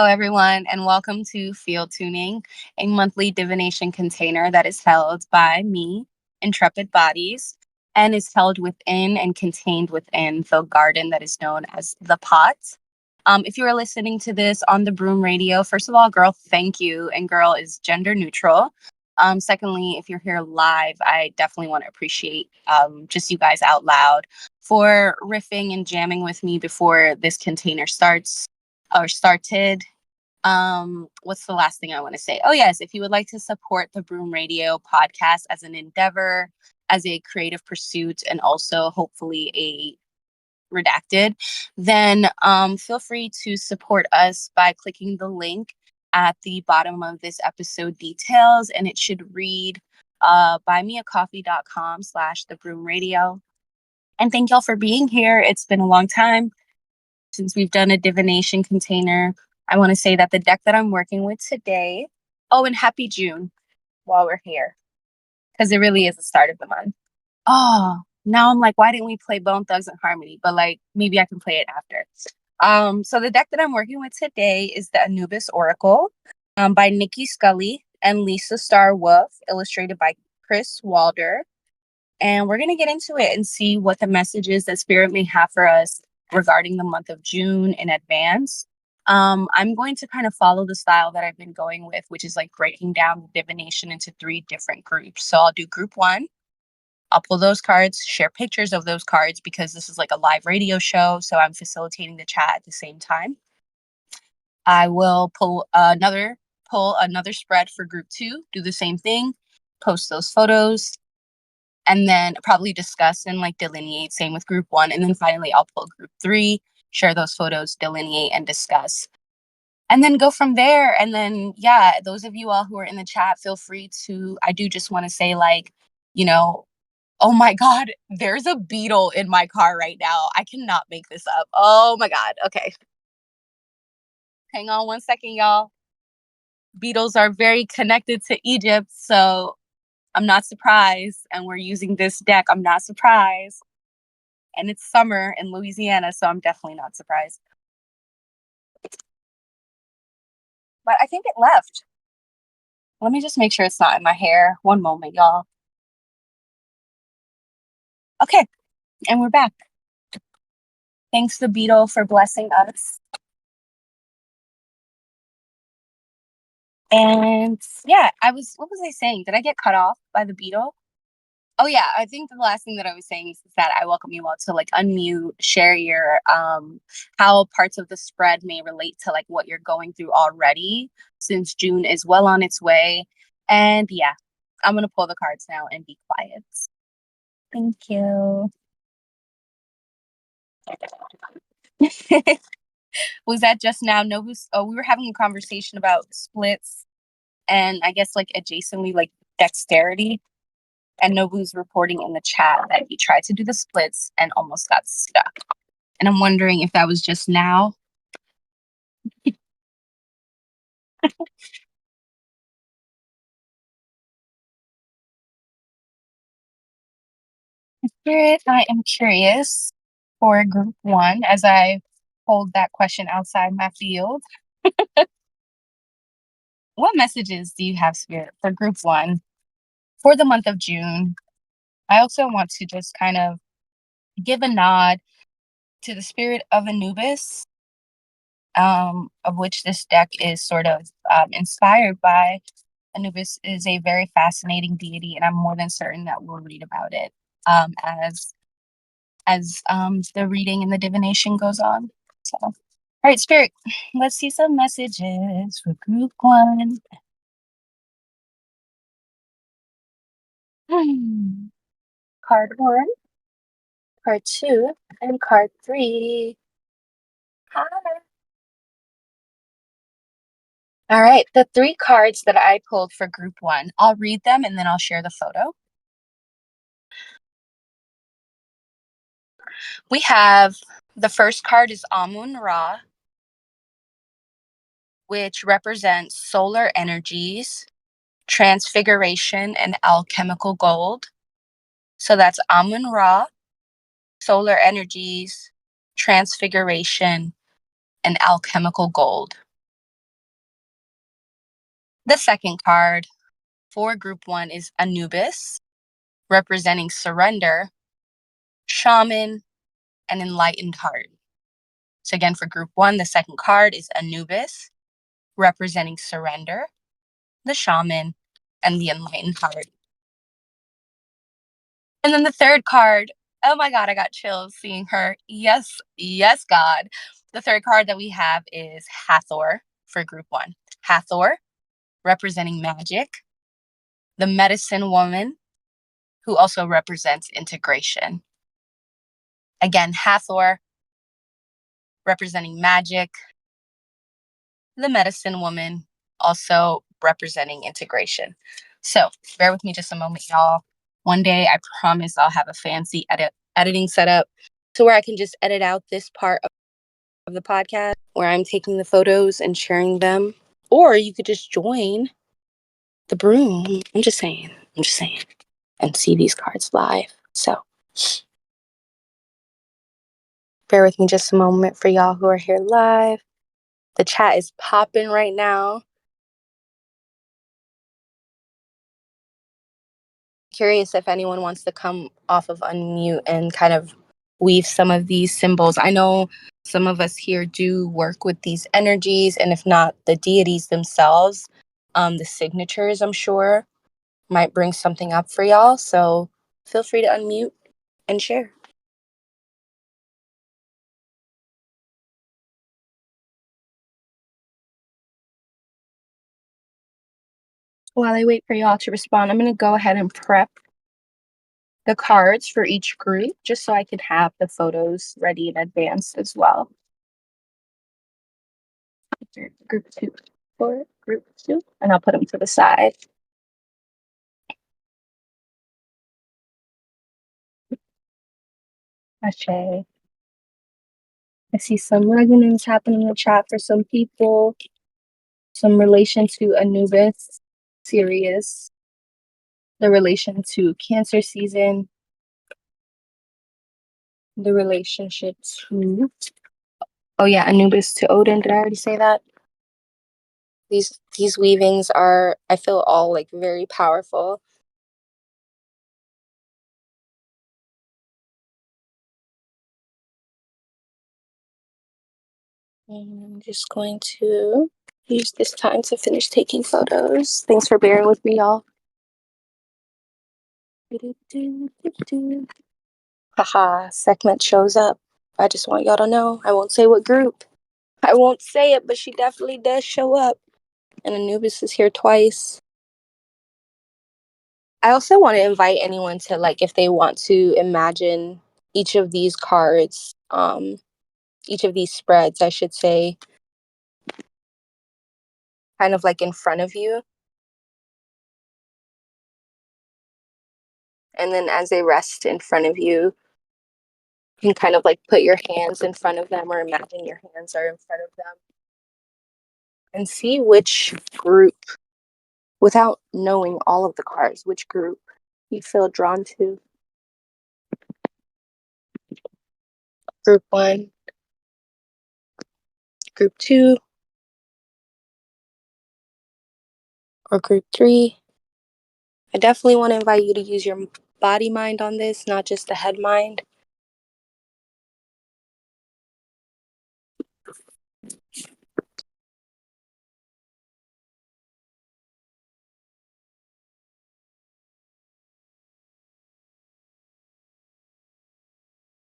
Hello, everyone, and welcome to Field Tuning, a monthly divination container that is held by me, Intrepid Bodies, and is held within and contained within the garden that is known as the pot. If you are listening to this on the Broom Radio, first of all, girl, thank you. And girl is gender neutral. Secondly, if you're here live, I definitely want to appreciate just you guys out loud for riffing and jamming with me before this container starts or started. What's the last thing I want to say? Oh, yes. If you would like to support the Broom Radio podcast as an endeavor, as a creative pursuit, and also hopefully a redacted, then feel free to support us by clicking the link at the bottom of this episode details, and it should read buymeacoffee.com/the Broom Radio. And thank y'all for being here. It's been a long time since we've done a divination container. I want to say that the deck that I'm working with today, oh, and happy June while we're here, because it really is the start of the month. Oh, now I'm like, why didn't we play Bone Thugs and Harmony? But like, maybe I can play it after. So the deck that I'm working with today is the Anubis Oracle by Nicki Scully and Lisa Star Wolf, illustrated by Chris Walder. And we're going to get into it and see what the messages that Spirit may have for us regarding the month of June in advance. I'm going to kind of follow the style that I've been going with, which is like breaking down the divination into 3 different groups. So I'll do group 1. I'll pull those cards, share pictures of those cards because this is like a live radio show. So I'm facilitating the chat at the same time. I will pull another spread for group 2, do the same thing, post those photos, and then probably discuss and like delineate, same with group 1. And then finally I'll pull group 3, share those photos, delineate and discuss, and then go from there. And then, yeah, those of you all who are in the chat, feel free to, I do just want to say, like, you know, oh my God, there's a beetle in my car right now. I cannot make this up. Oh my God. Okay. Hang on one second, y'all. Beetles are very connected to Egypt, so I'm not surprised. And we're using this deck. I'm not surprised. And it's summer in Louisiana, so I'm definitely not surprised. But I think it left. Let me just make sure it's not in my hair. One moment, y'all. Okay, and we're back. Thanks, the beetle, for blessing us. And yeah, what was I saying? Did I get cut off by the beetle? Oh yeah, I think the last thing that I was saying is that I welcome you all to like unmute, share your how parts of the spread may relate to like what you're going through already, since June is well on its way. And yeah, I'm gonna pull the cards now and be quiet. Thank you. Was that just now? Novus? Oh, we were having a conversation about splits and I guess like adjacently like dexterity. And Nobu's reporting in the chat that he tried to do the splits and almost got stuck. And I'm wondering if that was just now. Spirit, I am curious for group 1 as I hold that question outside my field. What messages do you have, Spirit, for group 1 for the month of June? I also want to just kind of give a nod to the spirit of Anubis, of which this deck is sort of inspired by. Anubis is a very fascinating deity, and I'm more than certain that we'll read about it as the reading and the divination goes on. So, all right, Spirit, let's see some messages for group 1. Card 1, card 2, and card 3. Hi. All right, the 3 cards that I pulled for group 1, I'll read them and then I'll share the photo. We have the first card is Amun Ra, which represents solar energies, transfiguration, and alchemical gold. So that's Amun Ra, solar energies, transfiguration, and alchemical gold. The second card for group 1 is Anubis, representing surrender, shaman, and enlightened heart. So again, for group 1, the second card is Anubis, representing surrender, the shaman, and the enlightened heart. And then the third card, oh my God, I got chills seeing her. Yes, yes, God. The third card that we have is Hathor for group 1. Hathor, representing magic, the medicine woman, who also represents integration. Again, Hathor, representing magic, the medicine woman, also representing integration. So bear with me just a moment, y'all. One day, I promise I'll have a fancy editing setup to where I can just edit out this part of the podcast where I'm taking the photos and sharing them. Or you could just join the broom. I'm just saying, and see these cards live. So bear with me just a moment for y'all who are here live. The chat is popping right now. Curious if anyone wants to come off of unmute and kind of weave some of these symbols. I know some of us here do work with these energies, and if not the deities themselves, the signatures, I'm sure, might bring something up for y'all. So feel free to unmute and share. While I wait for y'all to respond, I'm going to go ahead and prep the cards for each group just so I can have the photos ready in advance as well. Group 2 for group 2, and I'll put them to the side. Ashe. I see some resonance happening in the chat for some people. Some relation to Anubis, Sirius, the relation to Cancer season, the relationship to, oh yeah, Anubis to Odin. Did I already say that? These weavings are, I feel, all like very powerful. And I'm just going to use this time to finish taking photos. Thanks for bearing with me, y'all. Haha, Sekhmet shows up. I just want y'all to know. I won't say what group. I won't say it, but she definitely does show up. And Anubis is here twice. I also want to invite anyone to, like, if they want to imagine each of these cards, each of these spreads, I should say, kind of like in front of you. And then as they rest in front of you, you can kind of like put your hands in front of them or imagine your hands are in front of them. And see which group, without knowing all of the cards, which group you feel drawn to. Group 1, group 2, or group 3. I definitely want to invite you to use your body mind on this, not just the head mind.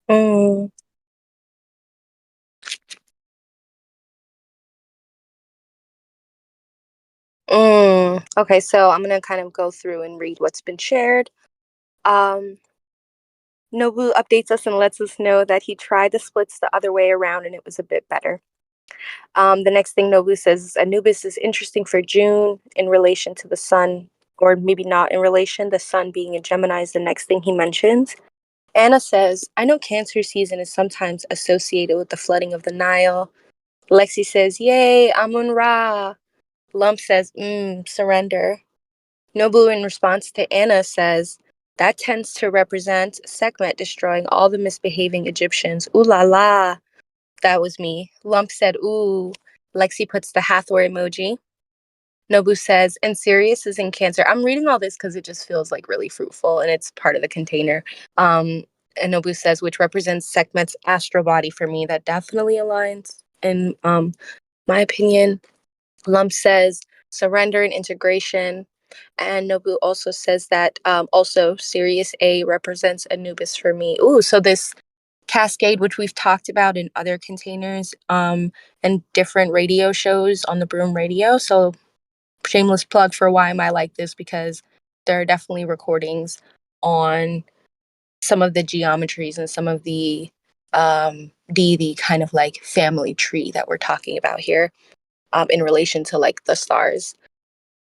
Mm. Okay, so I'm gonna kind of go through and read what's been shared. Nobu updates us and lets us know that he tried the splits the other way around and it was a bit better. The next thing Nobu says is Anubis is interesting for June in relation to the sun, or maybe not in relation, the sun being in Gemini is the next thing he mentions. Anna says, I know Cancer season is sometimes associated with the flooding of the Nile. Lexi says, yay, Amun Ra. Lump says, surrender. Nobu, in response to Anna, says, that tends to represent Sekhmet destroying all the misbehaving Egyptians. Ooh la la. That was me. Lump said, ooh. Lexi puts the Hathor emoji. Nobu says, and Sirius is in Cancer. I'm reading all this because it just feels like really fruitful and it's part of the container. Um, and Nobu says, which represents Sekhmet's astral body for me. That definitely aligns in my opinion. Lump says, surrender and integration. And Nobu also says that also Sirius A represents Anubis for me. Ooh, so this cascade, which we've talked about in other containers and different radio shows on the Broom Radio. So shameless plug for why am I like this, because there are definitely recordings on some of the geometries and some of the deity kind of like family tree that we're talking about here in relation to like the stars.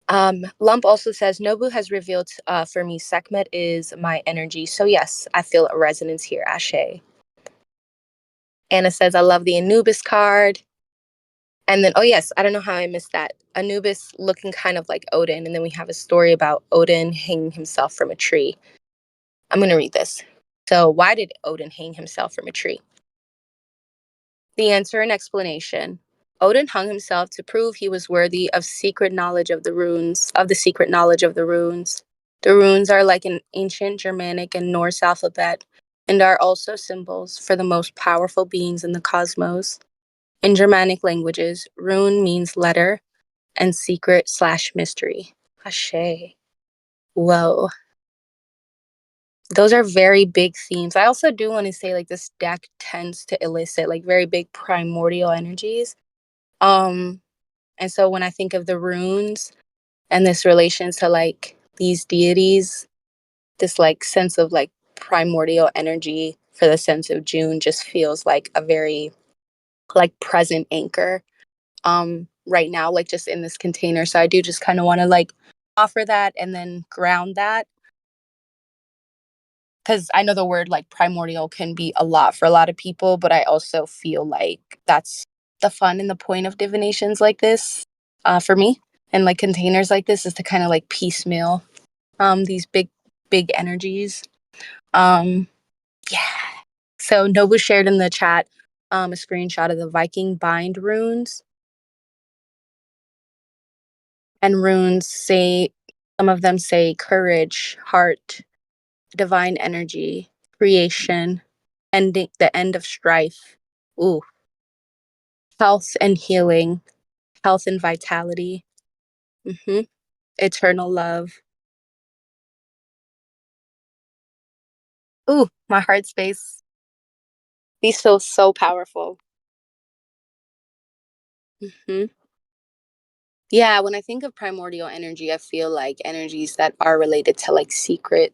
Lump also says Nobu has revealed for me Sekhmet is my energy. So yes, I feel a resonance here. Ashe. Anna says I love the Anubis card. And then, oh yes, I don't know how I missed that. Anubis looking kind of like Odin. And then we have a story about Odin hanging himself from a tree. I'm going to read this. So, why did Odin hang himself from a tree? The answer and explanation. Odin hung himself to prove he was worthy of secret knowledge of the runes, of the secret knowledge of the runes. The runes are like an ancient Germanic and Norse alphabet and are also symbols for the most powerful beings in the cosmos. In Germanic languages, rune means letter and secret/mystery. Ashe. Whoa. Those are very big themes. I also do want to say like this deck tends to elicit like very big primordial energies. Um and so when I think of the runes and this relation to like these deities, this like sense of like primordial energy for the sense of June just feels like a very like present anchor right now, like just in this container. So I do just kind of want to like offer that and then ground that, because I know the word like primordial can be a lot for a lot of people, but I also feel like that's the fun and the point of divinations like this for me, and like containers like this is to kind of like piecemeal these big energies. Um yeah. So Nobu shared in the chat a screenshot of the Viking bind runes, and runes say, some of them say courage, heart, divine energy, creation, ending the end of strife. Ooh, health and healing, health and vitality, eternal love. Ooh, my heart space. These feel so powerful. hmm Yeah, when I think of primordial energy, I feel like energies that are related to like secret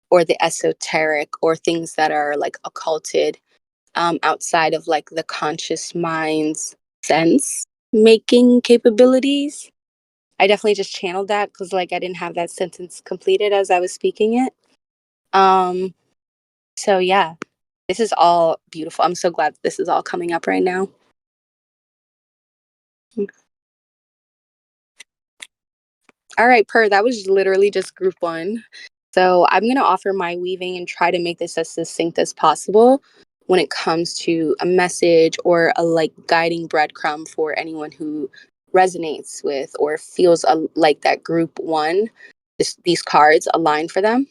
or the esoteric or things that are like occulted outside of like the conscious mind's sense making capabilities. I definitely just channeled that because like I didn't have that sentence completed as I was speaking it. Um, so yeah, this is all beautiful. I'm so glad this is all coming up right now. All right, Per, that was literally just group one. So I'm going to offer my weaving and try to make this as succinct as possible when it comes to a message or a like guiding breadcrumb for anyone who resonates with or feels like that group one, these cards align for them.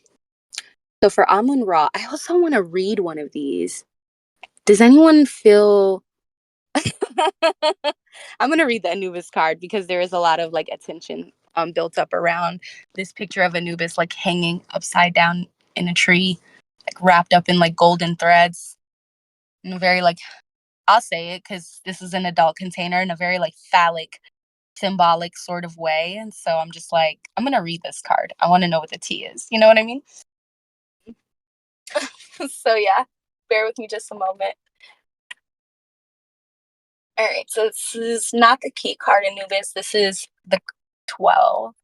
So for Amun Ra, I also want to read one of these. Does anyone feel I'm gonna read the Anubis card because there is a lot of like attention built up around this picture of Anubis like hanging upside down in a tree, like wrapped up in like golden threads in a very like, I'll say it because this is an adult container, in a very like phallic, symbolic sort of way. And so I'm just like, I'm gonna read this card. I want to know what the T is. You know what I mean? So yeah, bear with me just a moment. All right, so this is not the key card, Anubis. This is the 12.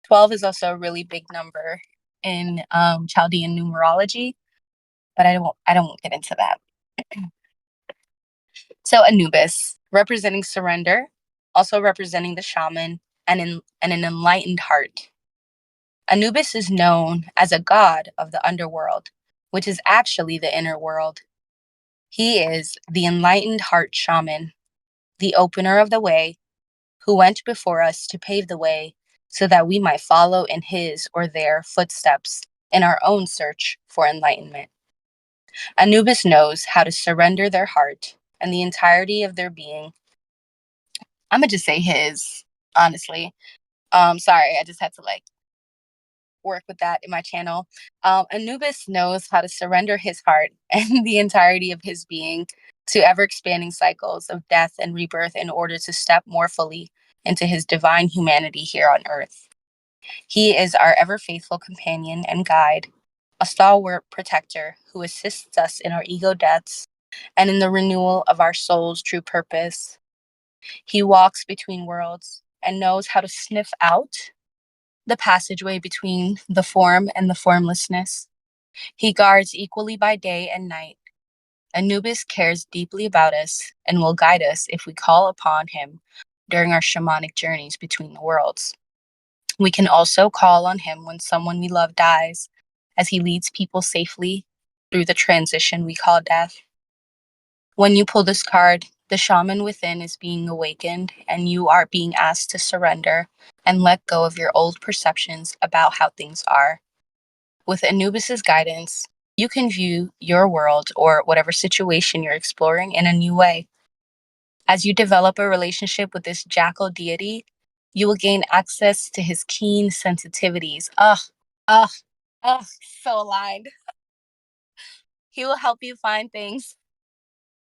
12 is also a really big number in Chaldean numerology, but I don't get into that. So Anubis, representing surrender, also representing the shaman and an enlightened heart. Anubis is known as a god of the underworld, which is actually the inner world. He is the enlightened heart shaman, the opener of the way, who went before us to pave the way so that we might follow in his or their footsteps in our own search for enlightenment. Anubis knows how to surrender their heart and the entirety of their being. I'm gonna just say his, honestly. Sorry, I just had to like work with that in my channel. Anubis knows how to surrender his heart and the entirety of his being to ever expanding cycles of death and rebirth in order to step more fully into his divine humanity here on earth. He is our ever faithful companion and guide, a stalwart protector who assists us in our ego deaths and in the renewal of our soul's true purpose. He walks between worlds and knows how to sniff out the passageway between the form and the formlessness. He guards equally by day and night. Anubis cares deeply about us and will guide us if we call upon him during our shamanic journeys between the worlds. We can also call on him when someone we love dies, as he leads people safely through the transition we call death. When you pull this card, the shaman within is being awakened, and you are being asked to surrender and let go of your old perceptions about how things are. With Anubis's guidance, you can view your world or whatever situation you're exploring in a new way. As you develop a relationship with this jackal deity, you will gain access to his keen sensitivities. Ugh, ugh, so aligned. He will help you find things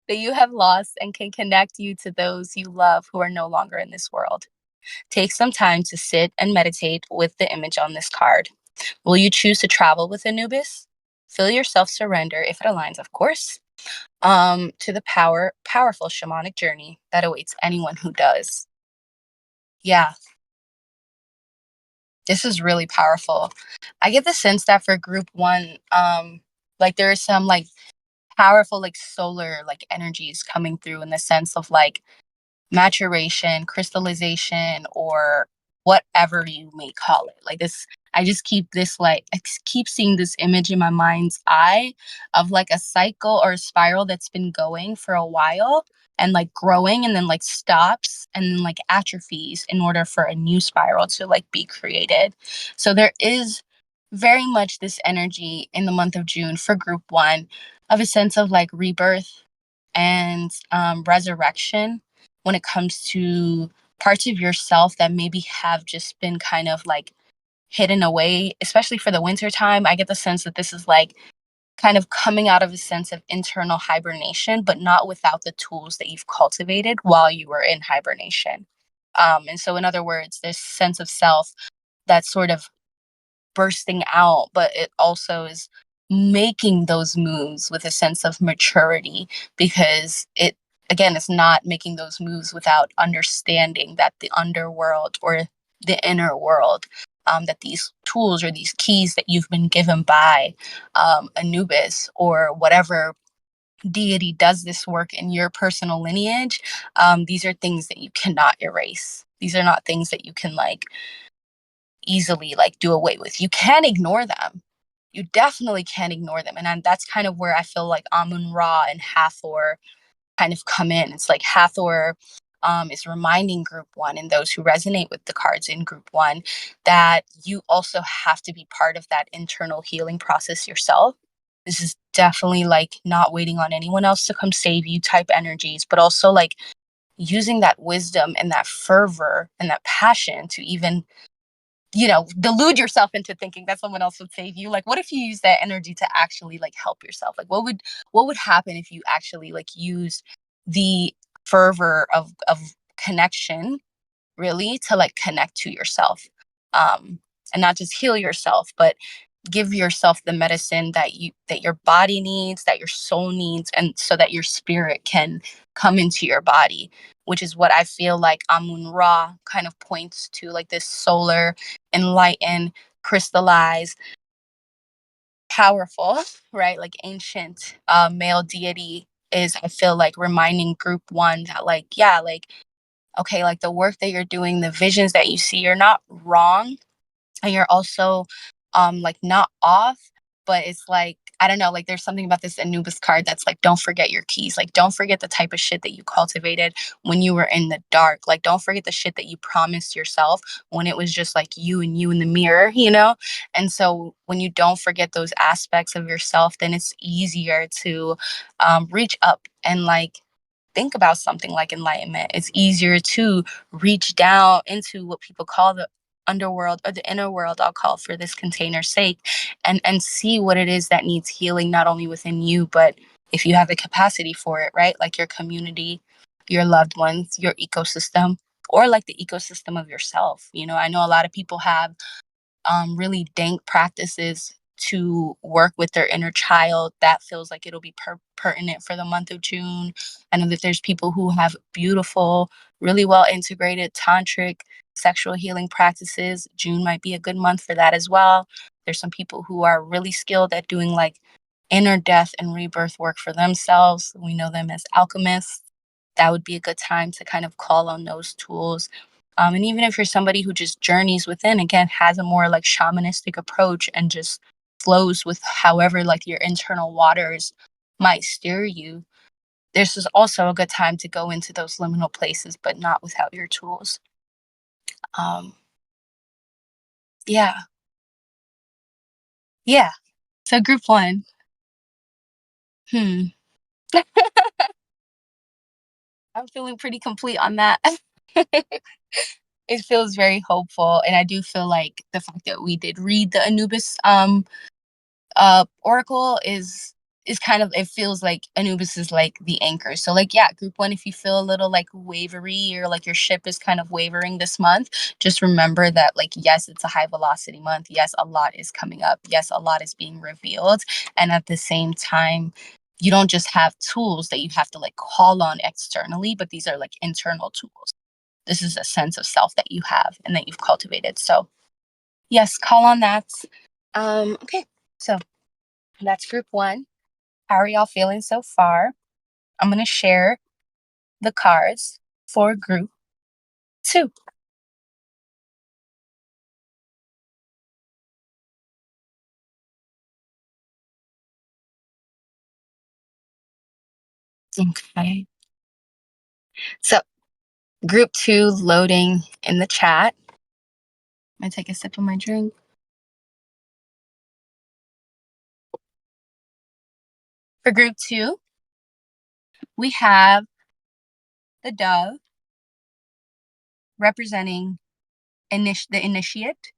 that you have lost and can connect you to those you love who are no longer in this world. Take some time to sit and meditate with the image on this card. Will you choose to travel with Anubis? Feel yourself surrender, if it aligns, of course, to the powerful shamanic journey that awaits anyone who does. Yeah, this is really powerful. I get the sense that for group one, like there is some like powerful like solar like energies coming through in the sense of like maturation, crystallization, or whatever you may call it. Like this, I just keep this like keep seeing this image in my mind's eye of like a cycle or a spiral that's been going for a while and like growing and then like stops and then like atrophies in order for a new spiral to like be created. So there is very much this energy in the month of June for group one of a sense of like rebirth and resurrection when it comes to parts of yourself that maybe have just been kind of like hidden away, especially for the winter time. I get the sense that this is like kind of coming out of a sense of internal hibernation, but not without the tools that you've cultivated while you were in hibernation. And so, in other words, this sense of self that's sort of bursting out, but it also is making those moves with a sense of maturity because it again is not making those moves without understanding that the underworld or the inner world, that these tools or these keys that you've been given by Anubis or whatever deity does this work in your personal lineage, these are things that you cannot erase. These are not things that you can like easily like do away with. You can ignore them. You definitely can ignore them. And that's kind of where I feel like Amun Ra and Hathor kind of come in. It's like Hathor is reminding group one and those who resonate with the cards in group one that you also have to be part of that internal healing process yourself. This is definitely like not waiting on anyone else to come save you type energies, but also like using that wisdom and that fervor and that passion to even delude yourself into thinking that someone else would save you. Like, what if you use that energy to actually like help yourself? Like, what would happen if you actually like use the fervor of connection really to like connect to yourself, and not just heal yourself, but give yourself the medicine that your body needs, that your soul needs, and so that your spirit can come into your body, which is what I feel like Amun Ra kind of points to, like this solar, enlightened, crystallized, powerful, right? Like ancient male deity is, I feel like, reminding group one that like, yeah, like, okay, like the work that you're doing, the visions that you see, you're not wrong and you're also like not off, but it's like I don't know, like there's something about this Anubis card that's like, don't forget your keys. Like, don't forget the type of shit that you cultivated when you were in the dark. Like, don't forget the shit that you promised yourself when it was just like you and you in the mirror, you know? And so when you don't forget those aspects of yourself, then it's easier to reach up and like think about something like enlightenment. It's easier to reach down into what people call the underworld or the inner world, I'll call for this container's sake, and see what it is that needs healing, not only within you, but if you have the capacity for it, right? Like your community, your loved ones, your ecosystem, or like the ecosystem of yourself. You know, I know a lot of people have really dank practices to work with their inner child that feels like it'll be pertinent for the month of June. I know that there's people who have beautiful, really well integrated tantric sexual healing practices. June might be a good month for that as well. There's some people who are really skilled at doing like inner death and rebirth work for themselves. We know them as alchemists. That would be a good time to kind of call on those tools. And even if you're somebody who just journeys within, again, has a more like shamanistic approach and just flows with however like your internal waters might steer you, this is also a good time to go into those liminal places, but not without your tools. Um, yeah, yeah. So group one. Hmm. I'm feeling pretty complete on that. It feels very hopeful, and I do feel like the fact that we did read the Anubis oracle is kind of, it feels like Anubis is like the anchor. So like, yeah, group one, if you feel a little like wavery or like your ship is kind of wavering this month, just remember that like, yes, it's a high velocity month. Yes, a lot is coming up. Yes, a lot is being revealed. And at the same time, you don't just have tools that you have to like call on externally, but these are like internal tools. This is a sense of self that you have and that you've cultivated. So yes, call on that. Okay, so that's group one. How are y'all feeling so far? I'm going to share the cards for group two. Okay. So, group two loading in the chat. I'm going to take a sip of my drink. For group two, we have the dove representing the initiate,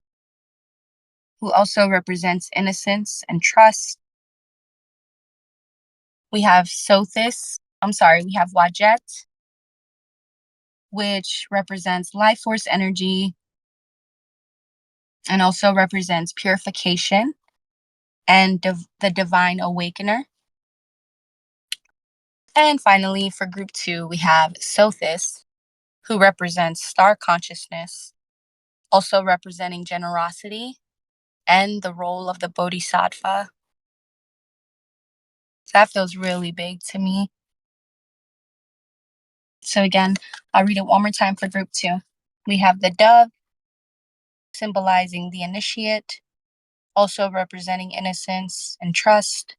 who also represents innocence and trust. We have we have Wajet, which represents life force energy and also represents purification and the divine awakener. And finally, for group two, we have Sothis, who represents star consciousness, also representing generosity and the role of the bodhisattva. So that feels really big to me. So again, I'll read it one more time for group two. We have the dove, symbolizing the initiate, also representing innocence and trust.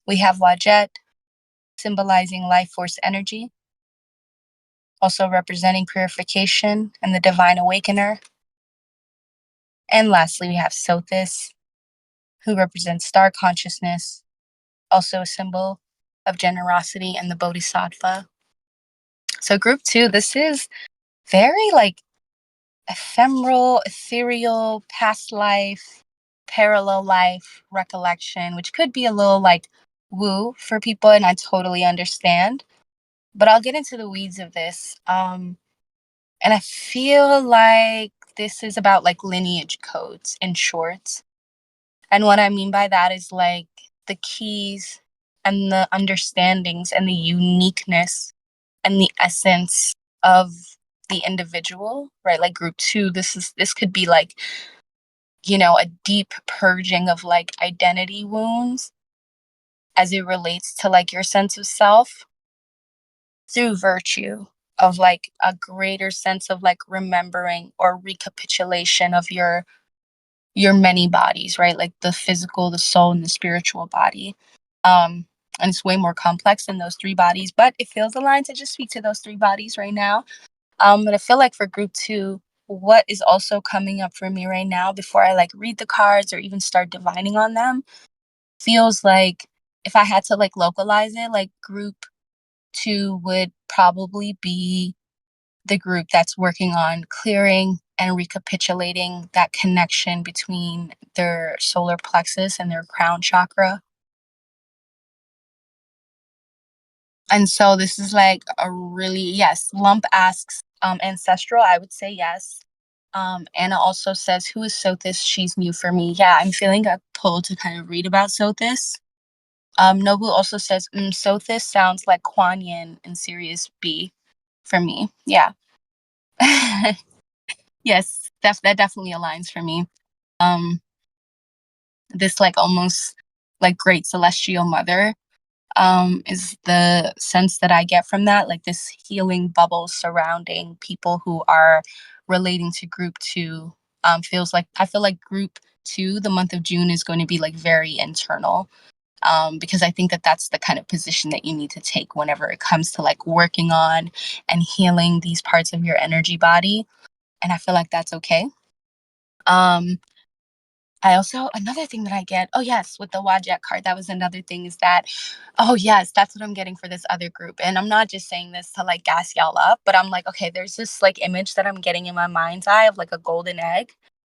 We have Wajet, symbolizing life force energy, also representing purification and the divine awakener. And lastly, we have Sothis, who represents star consciousness, also a symbol of generosity and the bodhisattva. So, group two, this is very like ephemeral, ethereal, past life, parallel life recollection, which could be a little like woo for people, and I totally understand. But I'll get into the weeds of this. And I feel like this is about like lineage codes in short. And what I mean by that is like the keys and the understandings and the uniqueness and the essence of the individual, right? Like group two, this could be like, you know, a deep purging of like identity wounds as it relates to like your sense of self through virtue of like a greater sense of like remembering or recapitulation of your many bodies, right? Like the physical, the soul, and the spiritual body. And it's way more complex than those three bodies, but it feels aligned to just speak to those three bodies right now. But I feel like for group two, what is also coming up for me right now before I like read the cards or even start divining on them feels like if I had to like localize it, like group two would probably be the group that's working on clearing and recapitulating that connection between their solar plexus and their crown chakra. And so this is like a really, yes, Lump asks ancestral, I would say yes. Anna also says, who is Sothis? She's new for me. Yeah, I'm feeling a pull to kind of read about Sothis. Nobu also says, Sothis sounds like Kuan Yin in Sirius B for me. Yeah. Yes, that definitely aligns for me. Um, this like almost like great celestial mother is the sense that I get from that, like this healing bubble surrounding people who are relating to group two. Feels like I feel like group two, the month of June is going to be like very internal. Because I think that that's the kind of position that you need to take whenever it comes to like working on and healing these parts of your energy body. And I feel like that's okay. Um, I also another thing that I get, oh yes, with the Wajak card, that was another thing is that, oh yes, that's what I'm getting for this other group. And I'm not just saying this to like gas y'all up, but I'm like, okay, there's this like image that I'm getting in my mind's eye of like a golden egg.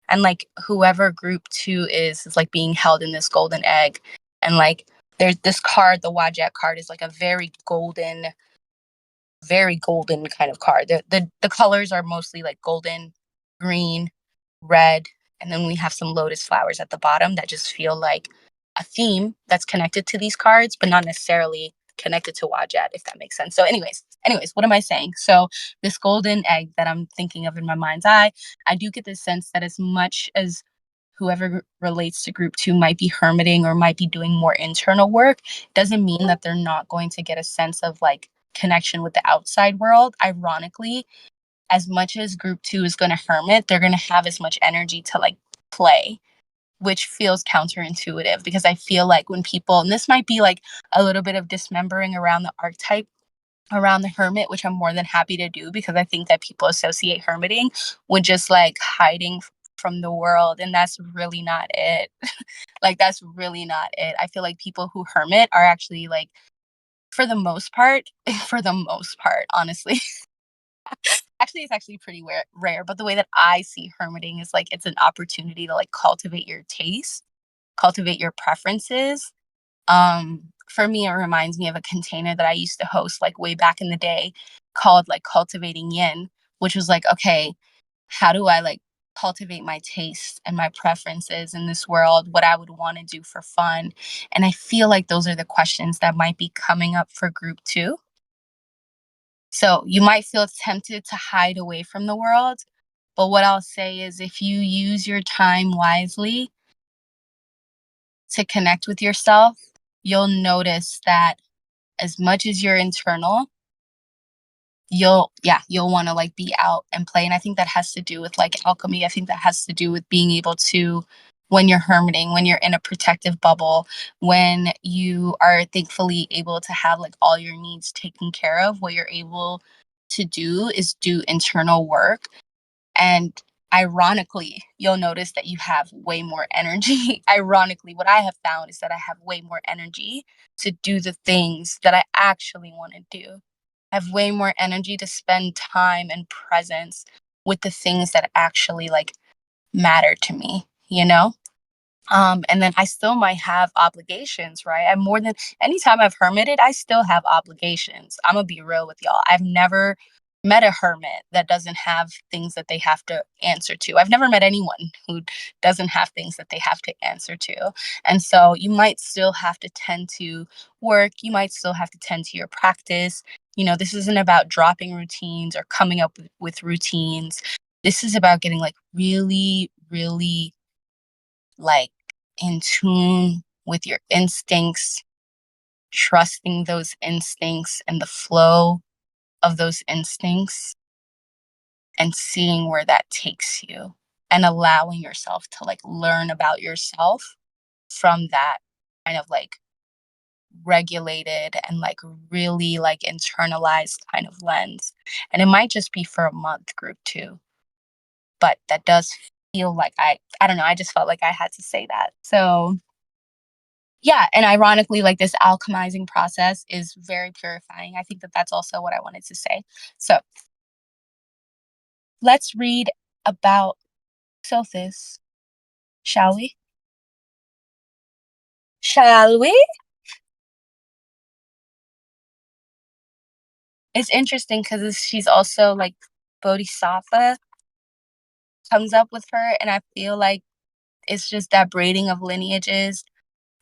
And like whoever group two is like being held in this golden egg. And like there's this card, the Wajak card is like a very golden kind of card. The colors are mostly like golden, green, red, and then we have some lotus flowers at the bottom that just feel like a theme that's connected to these cards, but not necessarily connected to Wajat, if that makes sense. So, anyways, what am I saying? So, this golden egg that I'm thinking of in my mind's eye, I do get the sense that as much as whoever relates to group two might be hermiting or might be doing more internal work, doesn't mean that they're not going to get a sense of like connection with the outside world. Ironically, as much as group two is going to hermit, they're going to have as much energy to like play, which feels counterintuitive because I feel like when people, and this might be like a little bit of dismembering around the archetype around the hermit, which I'm more than happy to do because I think that people associate hermiting with just like hiding from the world. And that's really not it. Like, that's really not it. I feel like people who hermit are actually like, for the most part, for the most part, honestly, actually, it's actually pretty rare. But the way that I see hermiting is like it's an opportunity to like cultivate your taste, cultivate your preferences. For me, it reminds me of a container that I used to host like way back in the day called like Cultivating Yin, which was like, okay, how do I like cultivate my taste and my preferences in this world, what I would want to do for fun? And I feel like those are the questions that might be coming up for group two. So you might feel tempted to hide away from the world. But what I'll say is if you use your time wisely to connect with yourself, you'll notice that as much as you're internal, you'll want to like be out and play. And I think that has to do with like alchemy. I think that has to do with being able to, when you're hermiting, when you're in a protective bubble, when you are thankfully able to have like all your needs taken care of, what you're able to do is do internal work. And ironically, you'll notice that you have way more energy. Ironically, what I have found is that I have way more energy to do the things that I actually want to do. I have way more energy to spend time and presence with the things that actually like matter to me, you know? And then I still might have obligations, right? I'm more than anytime I've hermited, I still have obligations. I'm gonna be real with y'all. I've never met a hermit that doesn't have things that they have to answer to. I've never met anyone who doesn't have things that they have to answer to. And so you might still have to tend to work, you might still have to tend to your practice. You know, this isn't about dropping routines or coming up with routines. This is about getting like really, really like in tune with your instincts, trusting those instincts and the flow of those instincts and seeing where that takes you. and allowing yourself to like learn about yourself from that kind of like regulated and like really like internalized kind of lens. And it might just be for a month group too, but that does feel like I don't know, I just felt like I had to say that. So yeah, and ironically, like this alchemizing process is very purifying. I think that that's also what I wanted to say. So let's read about Sothis, shall we? Shall we? It's interesting because she's also like Bodhisattva comes up with her, and I feel like it's just that braiding of lineages.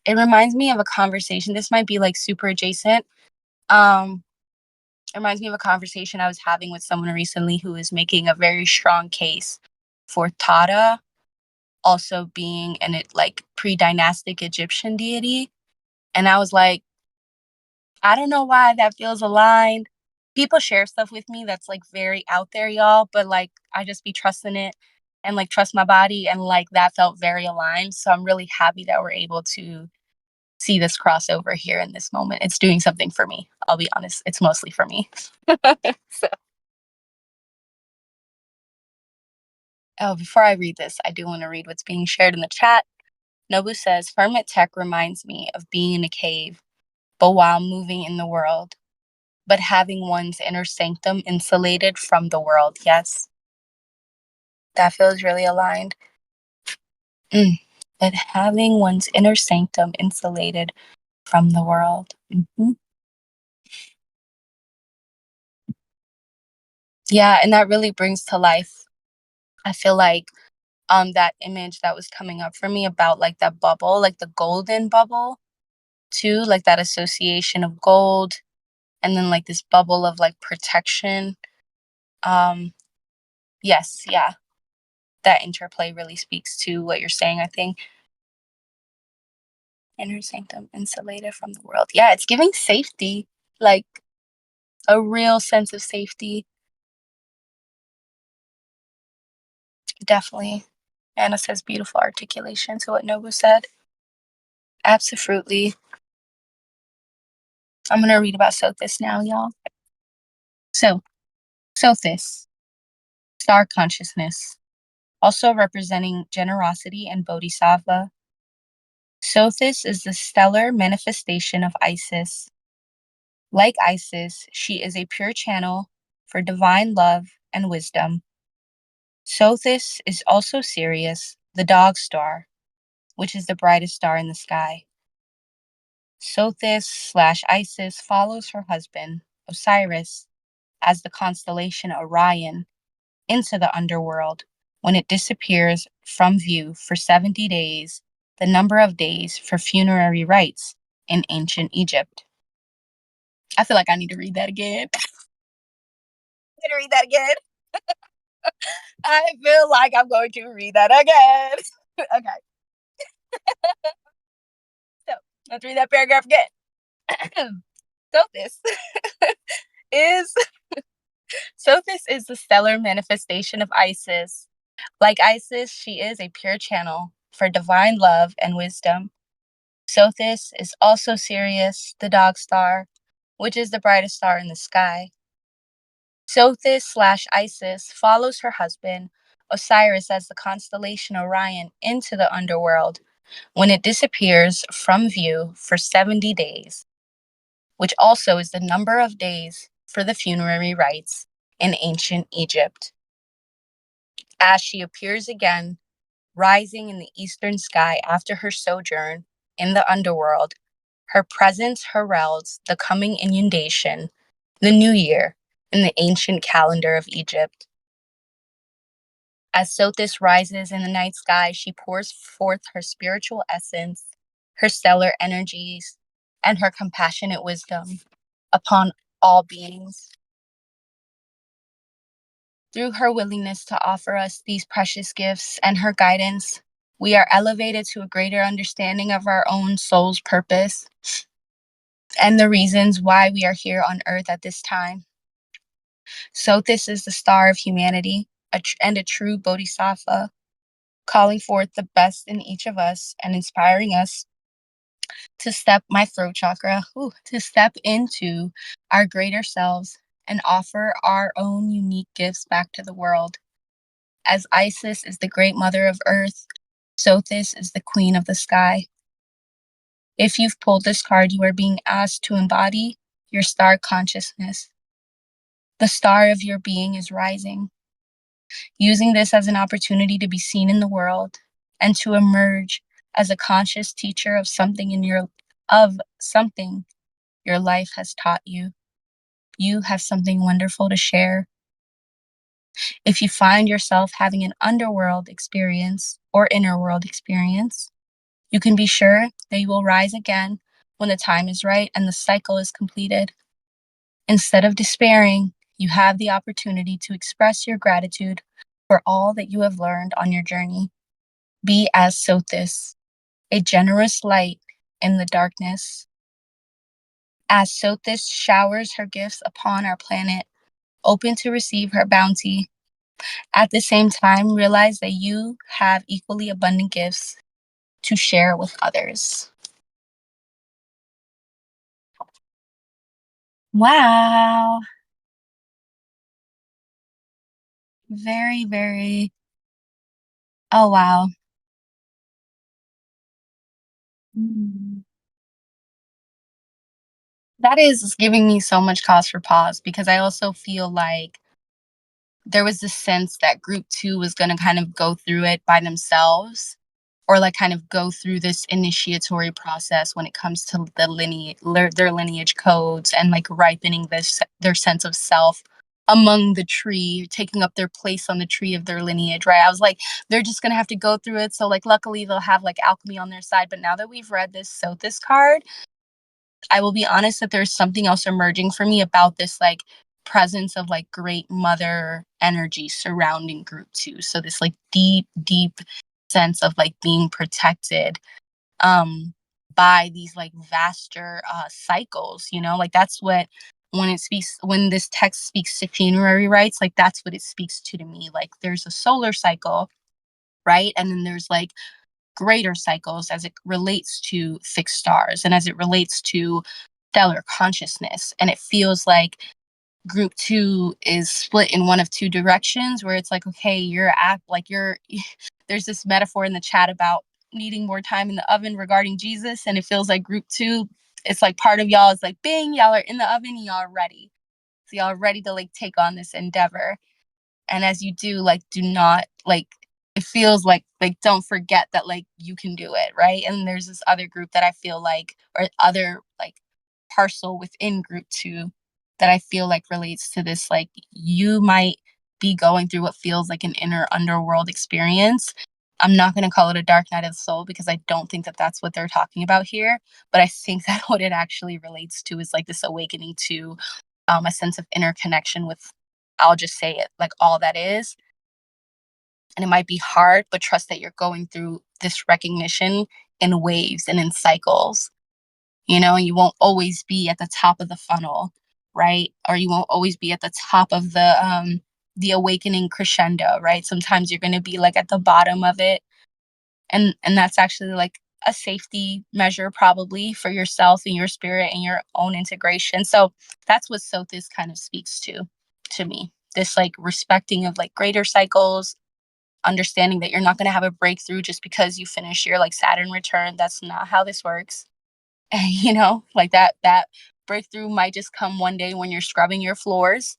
It reminds me of a conversation. This might be like super adjacent. Um, it reminds me of a conversation I was having with someone recently who is making a very strong case for Tata also being an like pre-dynastic Egyptian deity. And I was like, I don't know why that feels aligned. People share stuff with me that's like very out there, y'all, but like I just be trusting it and like trust my body. And like that felt very aligned. So I'm really happy that we're able to see this crossover here in this moment. It's doing something for me. I'll be honest. It's mostly for me. So, oh, before I read this, I do want to read what's being shared in the chat. Nobu says, Hermit tech reminds me of being in a cave, but while moving in the world, but having one's inner sanctum insulated from the world. Yes, that feels really aligned. But having one's inner sanctum insulated from the world. Yeah, and that really brings to life, I feel like, that image that was coming up for me about like that bubble, like the golden bubble too, like that association of gold and then like this bubble of like protection. Um, yes, yeah, that interplay really speaks to what you're saying, I think. Inner sanctum insulated from the world. Yeah, it's giving safety, like a real sense of safety. Definitely. Anna says beautiful articulation to what Nobu said. Absolutely. I'm gonna read about Sothis now, y'all. So, Sothis, star consciousness, also representing generosity and bodhisattva. Sothis is the stellar manifestation of Isis. Like Isis, she is a pure channel for divine love and wisdom. Sothis is also Sirius, the dog star, which is the brightest star in the sky. Sothis/Isis follows her husband, Osiris, as the constellation Orion into the underworld when it disappears from view for 70 days, the number of days for funerary rites in ancient Egypt. I feel like I need to read that again. I'm going to read that again. I feel like I'm going to read that again. Okay, so let's read that paragraph again. Sothis is Sothis is the stellar manifestation of Isis. Like Isis, she is a pure channel for divine love and wisdom. Sothis is also Sirius, the dog star, which is the brightest star in the sky. Sothis/Isis follows her husband, Osiris, as the constellation Orion into the underworld when it disappears from view for 70 days, which also is the number of days for the funerary rites in ancient Egypt. As she appears again, rising in the eastern sky after her sojourn in the underworld, her presence heralds the coming inundation, the new year, in the ancient calendar of Egypt. As Sothis rises in the night sky, she pours forth her spiritual essence, her stellar energies, and her compassionate wisdom upon all beings. Through her willingness to offer us these precious gifts and her guidance, we are elevated to a greater understanding of our own soul's purpose and the reasons why we are here on earth at this time. Sothis is the star of humanity and a true bodhisattva. calling forth the best in each of us and inspiring us to step my throat chakra, to step into our greater selves and offer our own unique gifts back to the world. As Isis is the great mother of earth, Sothis is the queen of the sky. If you've pulled this card, you are being asked to embody your star consciousness. The star of your being is rising, using this as an opportunity to be seen in the world and to emerge as a conscious teacher of something your life has taught you. You have something wonderful to share. If you find yourself having an underworld experience or inner world experience, you can be sure that you will rise again when the time is right and the cycle is completed. Instead of despairing, you have the opportunity to express your gratitude for all that you have learned on your journey. Be as Sothis, a generous light in the darkness. As Sothis showers her gifts upon our planet, open to receive her bounty. At the same time, realize that you have equally abundant gifts to share with others. Wow. Very, very. Oh, wow. Mm. That is giving me so much cause for pause because I also feel like there was this sense that group two was going to kind of go through it by themselves or like kind of go through this initiatory process when it comes to their lineage codes and like ripening their sense of self among the tree, taking up their place on the tree of their lineage, right? I was like, they're just gonna have to go through it. So like luckily they'll have like alchemy on their side. But now that we've read this Sothis card, I will be honest that there's something else emerging for me about this like presence of like great mother energy surrounding group two. So this like deep, deep sense of like being protected um by these like vaster cycles, you know, like that's what when this text speaks to funerary rites, like that's what it speaks to me. Like there's a solar cycle, right? And then there's like greater cycles as it relates to fixed stars and as it relates to stellar consciousness. And it feels like group two is split in one of two directions where it's like, okay, there's this metaphor in the chat about needing more time in the oven regarding Jesus. And it feels like group two, it's like part of y'all is like, bing, y'all are in the oven and y'all are ready. So y'all are ready to like take on this endeavor. And as you do, like, do not like, it feels like don't forget that like you can do it, right? And there's this other group that I feel like, or other like parcel within group two that I feel like relates to this, like you might be going through what feels like an inner underworld experience. I'm not going to call it a dark night of the soul because I don't think that that's what they're talking about here. But I think that what it actually relates to is like this awakening to a sense of interconnection with, I'll just say it, like all that is. And it might be hard, but trust that you're going through this recognition in waves and in cycles. You know, you won't always be at the top of the funnel, right? Or you won't always be at the top of the awakening crescendo, right? Sometimes you're going to be like at the bottom of it, and that's actually like a safety measure probably for yourself and your spirit and your own integration. So that's what Sothis kind of speaks to me. This like respecting of like greater cycles, understanding that you're not going to have a breakthrough just because you finish your like Saturn return. That's not how this works. You know, like that breakthrough might just come one day when you're scrubbing your floors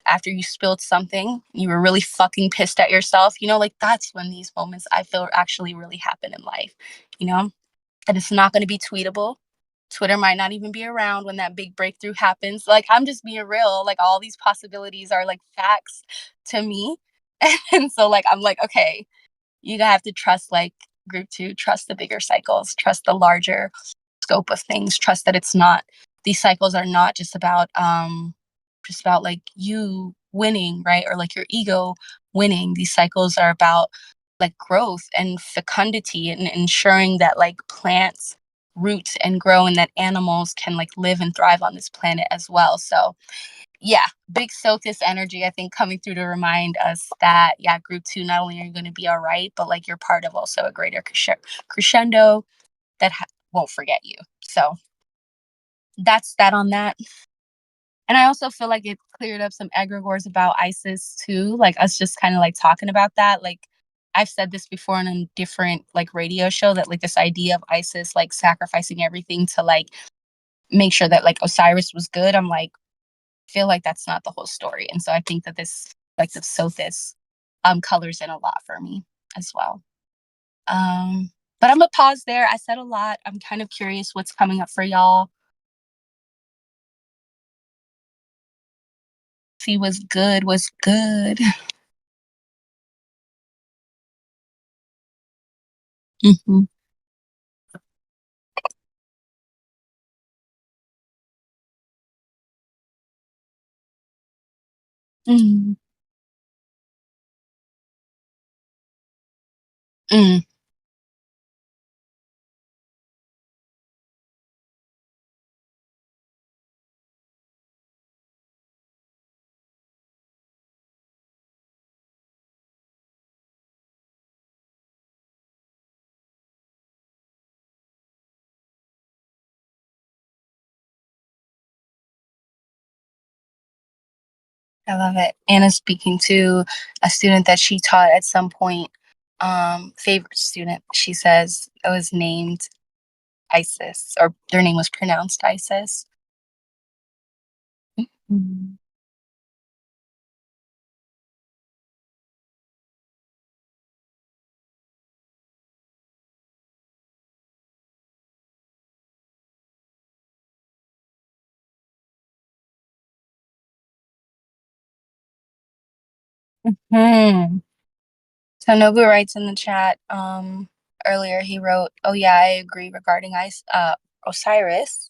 after you spilled something, you were really fucking pissed at yourself, you know, like that's when these moments I feel actually really happen in life, you know. And it's not going to be tweetable. Twitter might not even be around when that big breakthrough happens. Like I'm just being real, like all these possibilities are like facts to me. And so like I'm like, okay, you have to trust like group two, trust the bigger cycles, trust the larger scope of things, trust that it's not, these cycles are not just about like you winning, right? Or like your ego winning. These cycles are about like growth and fecundity and ensuring that like plants root and grow and that animals can like live and thrive on this planet as well. So Yeah, big Sothis energy, I think, coming through to remind us that, yeah, group two, not only are you going to be all right, but like you're part of also a greater crescendo that won't forget you. So that's that on that. And I also feel like it cleared up some egregores about ISIS too, like us just kind of like talking about that. Like I've said this before on a different like radio show that like this idea of ISIS like sacrificing everything to like make sure that like Osiris was good. I'm like, feel like that's not the whole story. And so I think that this like the Sothis colors in a lot for me as well. But I'm gonna pause there. I said a lot. I'm kind of curious what's coming up for y'all. See what's good, what's good. Mm-hmm. Mm-hmm. Mm-hmm. I love it. Anna's speaking to a student that she taught at some point. Favorite student. She says it was named Isis, or their name was pronounced Isis. Mhm. Hmm. So Nobu writes in the chat earlier. He wrote, "Oh yeah, I agree regarding Osiris."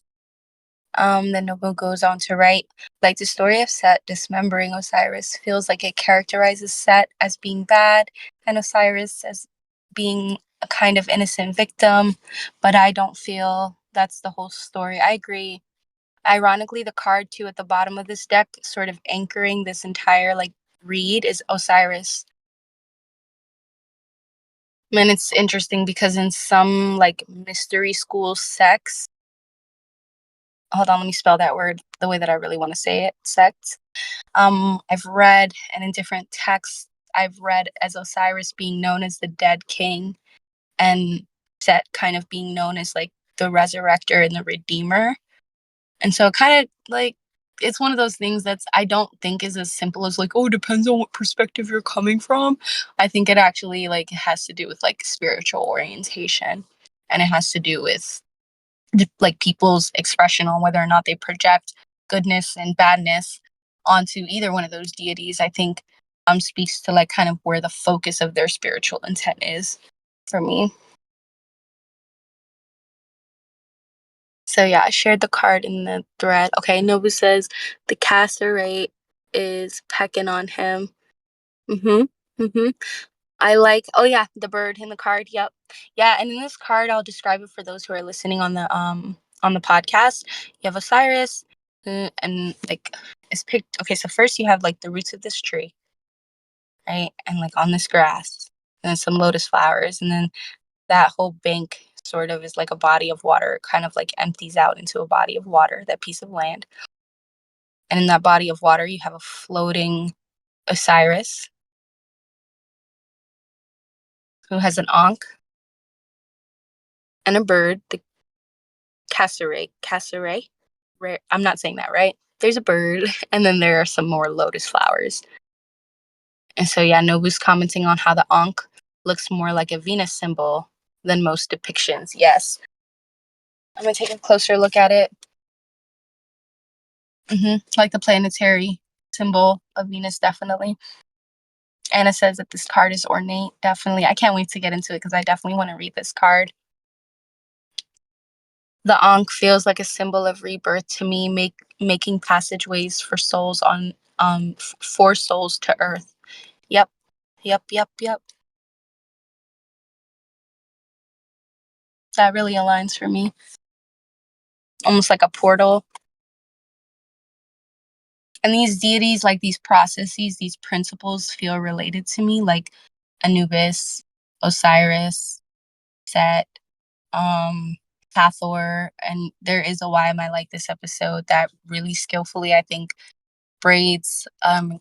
Then Nobu goes on to write, like the story of Set dismembering Osiris feels like it characterizes Set as being bad and Osiris as being a kind of innocent victim, but I don't feel that's the whole story. I agree. Ironically, the card too at the bottom of this deck, sort of anchoring this entire like read, is Osiris. And it's interesting because in some like mystery school sects, hold on, let me spell that word the way that I really want to say it, sects. I've read, and in different texts, I've read as Osiris being known as the dead king, and Set kind of being known as like the resurrector and the redeemer. And so, kind of like, it's one of those things that's I don't think is as simple as like, oh, it depends on what perspective you're coming from. I think it actually like has to do with like spiritual orientation, and it has to do with like people's expression on whether or not they project goodness and badness onto either one of those deities. I think speaks to like kind of where the focus of their spiritual intent is for me. So yeah, I shared the card in the thread. Okay, Nobu says the casterate is pecking on him. Mm-hmm. Mm-hmm. I like, oh yeah, the bird in the card. Yep. Yeah, and in this card, I'll describe it for those who are listening on the podcast. You have Osiris, and like it's picked. Okay, so first you have like the roots of this tree, right, and like on this grass, and then some lotus flowers, and then that whole bank sort of is like a body of water. It kind of like empties out into a body of water, that piece of land, and in that body of water, you have a floating Osiris who has an ankh and a bird, the cassowary. I'm not saying that right. There's a bird, and then there are some more lotus flowers. And so, yeah, Nobu's commenting on how the Ankh looks more like a Venus symbol than most depictions. Yes. I'm going to take a closer look at it. Like the planetary symbol of Venus, definitely. Anna says that this card is ornate. Definitely. I can't wait to get into it because I definitely want to read this card. The Ankh feels like a symbol of rebirth to me, making passageways for souls on for souls to earth. Yep. Yep, yep, yep. That really aligns for me. Almost like a portal. And these deities, like these processes, these principles feel related to me, like Anubis, Osiris, Set, um, Hathor. And there is a why am I like this episode that really skillfully, I think, braids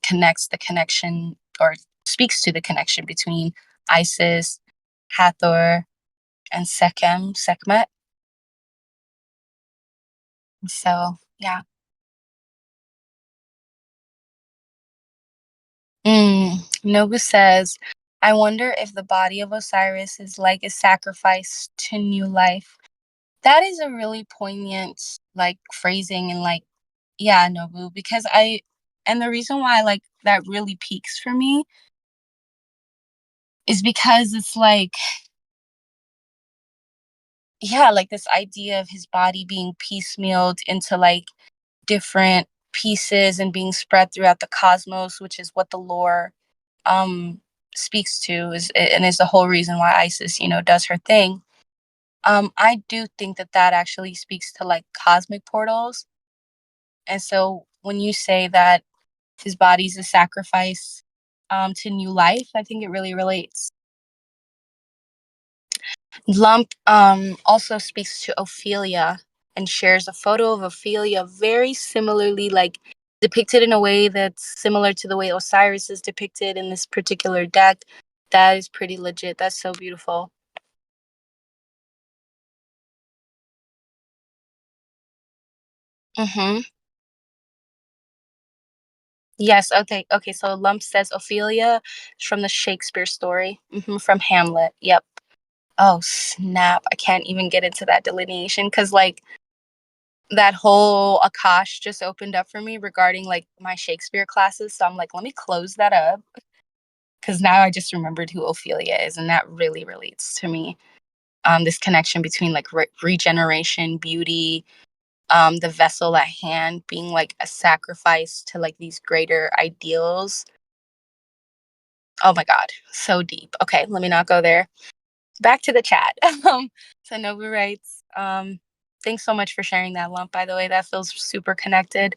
connects the connection or speaks to the connection between Isis, Hathor, and Sekhmet. So yeah. Nobu says, I wonder if the body of Osiris is like a sacrifice to new life. That is a really poignant like phrasing and like yeah, Nobu, because and the reason why like that really peaks for me is because it's like yeah, like this idea of his body being piecemealed into like different pieces and being spread throughout the cosmos, which is what the lore um speaks to is and is the whole reason why Isis, does her thing. I do think that that actually speaks to like cosmic portals. And so when you say that his body's a sacrifice to new life, I think it really relates. Lump also speaks to Ophelia and shares a photo of Ophelia very similarly, like depicted in a way that's similar to the way Osiris is depicted in this particular deck. That is pretty legit. That's so beautiful. Mm-hmm. Yes. Okay. Okay. So Lump says Ophelia is from the Shakespeare story, from Hamlet. Yep. Oh snap! I can't even get into that delineation because like that whole Akash just opened up for me regarding like my Shakespeare classes. So I'm like, let me close that up because now I just remembered who Ophelia is, and that really relates to me. This connection between like regeneration, beauty, the vessel at hand being like a sacrifice to like these greater ideals. Oh my God, so deep. Okay, let me not go there. Back to the chat. So Nobu writes, thanks so much for sharing that Lump, by the way. That feels super connected.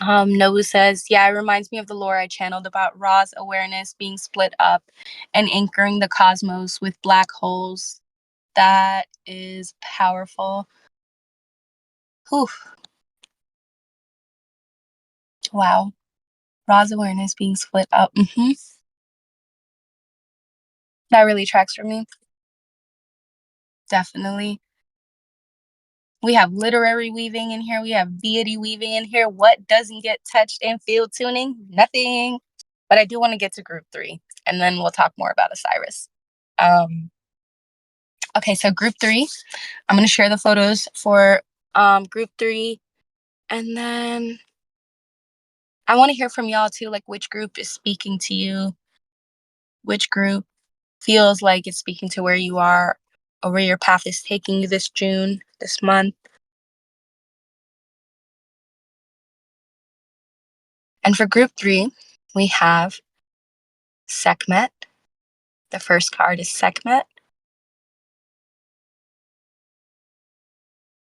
Nobu says, yeah, it reminds me of the lore I channeled about Ra's awareness being split up and anchoring the cosmos with black holes. That is powerful. Whew. Wow. Ra's awareness being split up. That really tracks for me. Definitely. We have literary weaving in here. We have deity weaving in here. What doesn't get touched in field tuning? Nothing. But I do want to get to group three, and then we'll talk more about Osiris. Um, okay, so group three, I'm going to share the photos for group three, and then I want to hear from y'all too, like which group is speaking to you, which group feels like it's speaking to where you are or where your path is taking you this June, this month. And for group three, we have Sekhmet. The first card is Sekhmet.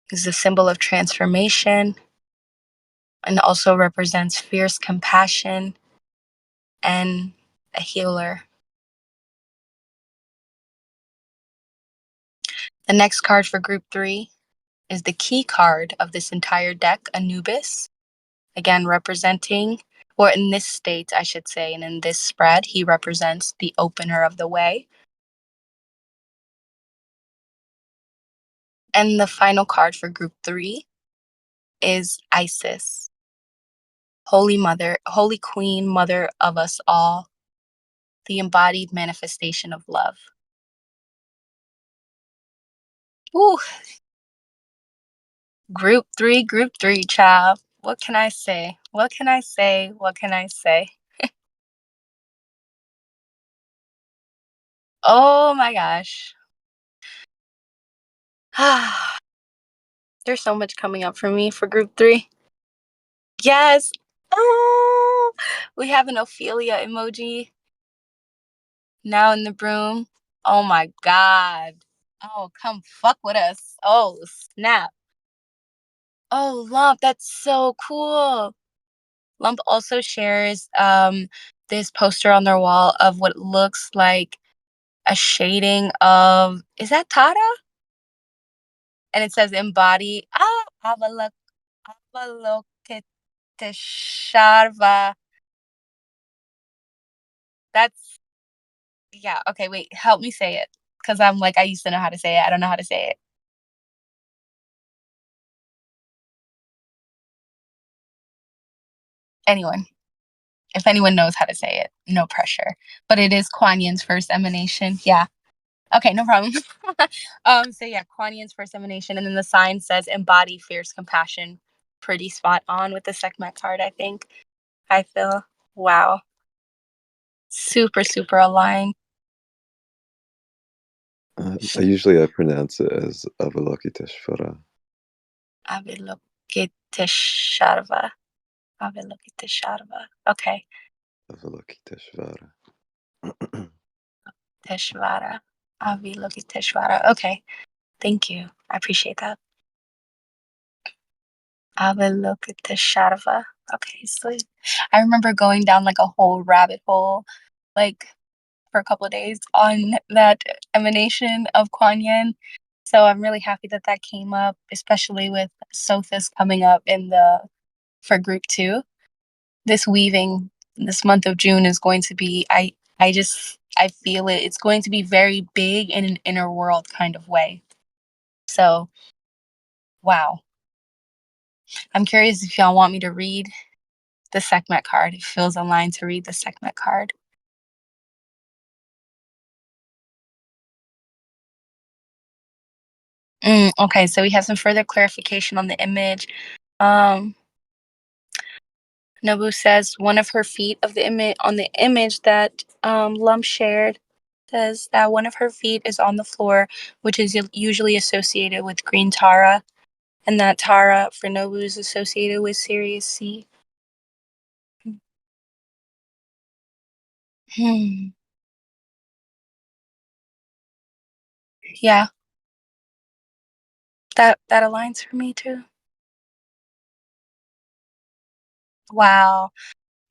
It's the symbol of transformation and also represents fierce compassion and a healer. The next card for group three is the key card of this entire deck, Anubis. Again, representing, or in this state, I should say, and in this spread, he represents the opener of the way. And the final card for group three is Isis, Holy Mother, Holy Queen, Mother of us all, the embodied manifestation of love. Ooh, group three, child. What can I say? What can I say? What can I say? Oh my gosh. There's so much coming up for me for group three. Yes. Oh, we have an Ophelia emoji now in the room. Oh my God. Oh, come fuck with us. Oh, snap. Oh, Lump, that's so cool. Lump also shares this poster on their wall of what looks like a shading of, is that Tara? And it says embody. Avalokitesharva. That's, yeah. Okay, wait. Help me say it. Because I'm like, I used to know how to say it. I don't know how to say it. Anyone. If anyone knows how to say it, no pressure. But it is Kuan Yin's first emanation. Yeah. Okay, no problem. So yeah, Kuan Yin's first emanation, and then the sign says embody fierce compassion. Pretty spot on with the Sekhmet card, I think. I feel, wow, super, super aligned. I pronounce it as Avalokiteshvara. Avalokitesharva. Avalokitesharva. Okay. Avalokiteshvara. Teshvara. Avalokiteshvara. Okay. Thank you. I appreciate that. Avalokitesharva. Okay, so I remember going down like a whole rabbit hole, like for a couple of days on that emanation of Kuan Yin. So I'm really happy that that came up, especially with Sothis coming up in the for group 2. This weaving this month of June is going to be, I feel it. It's going to be very big in an inner world kind of way. So, wow. I'm curious if y'all want me to read the Sekhmet card. It feels aligned to read the Sekhmet card. Okay, so we have some further clarification on the image. Nobu says one of her feet of the image on the image that Lum shared says that one of her feet is on the floor, which is usually associated with green Tara, and that Tara for Nobu is associated with Sirius C. Hmm. Yeah, that aligns for me too. Wow.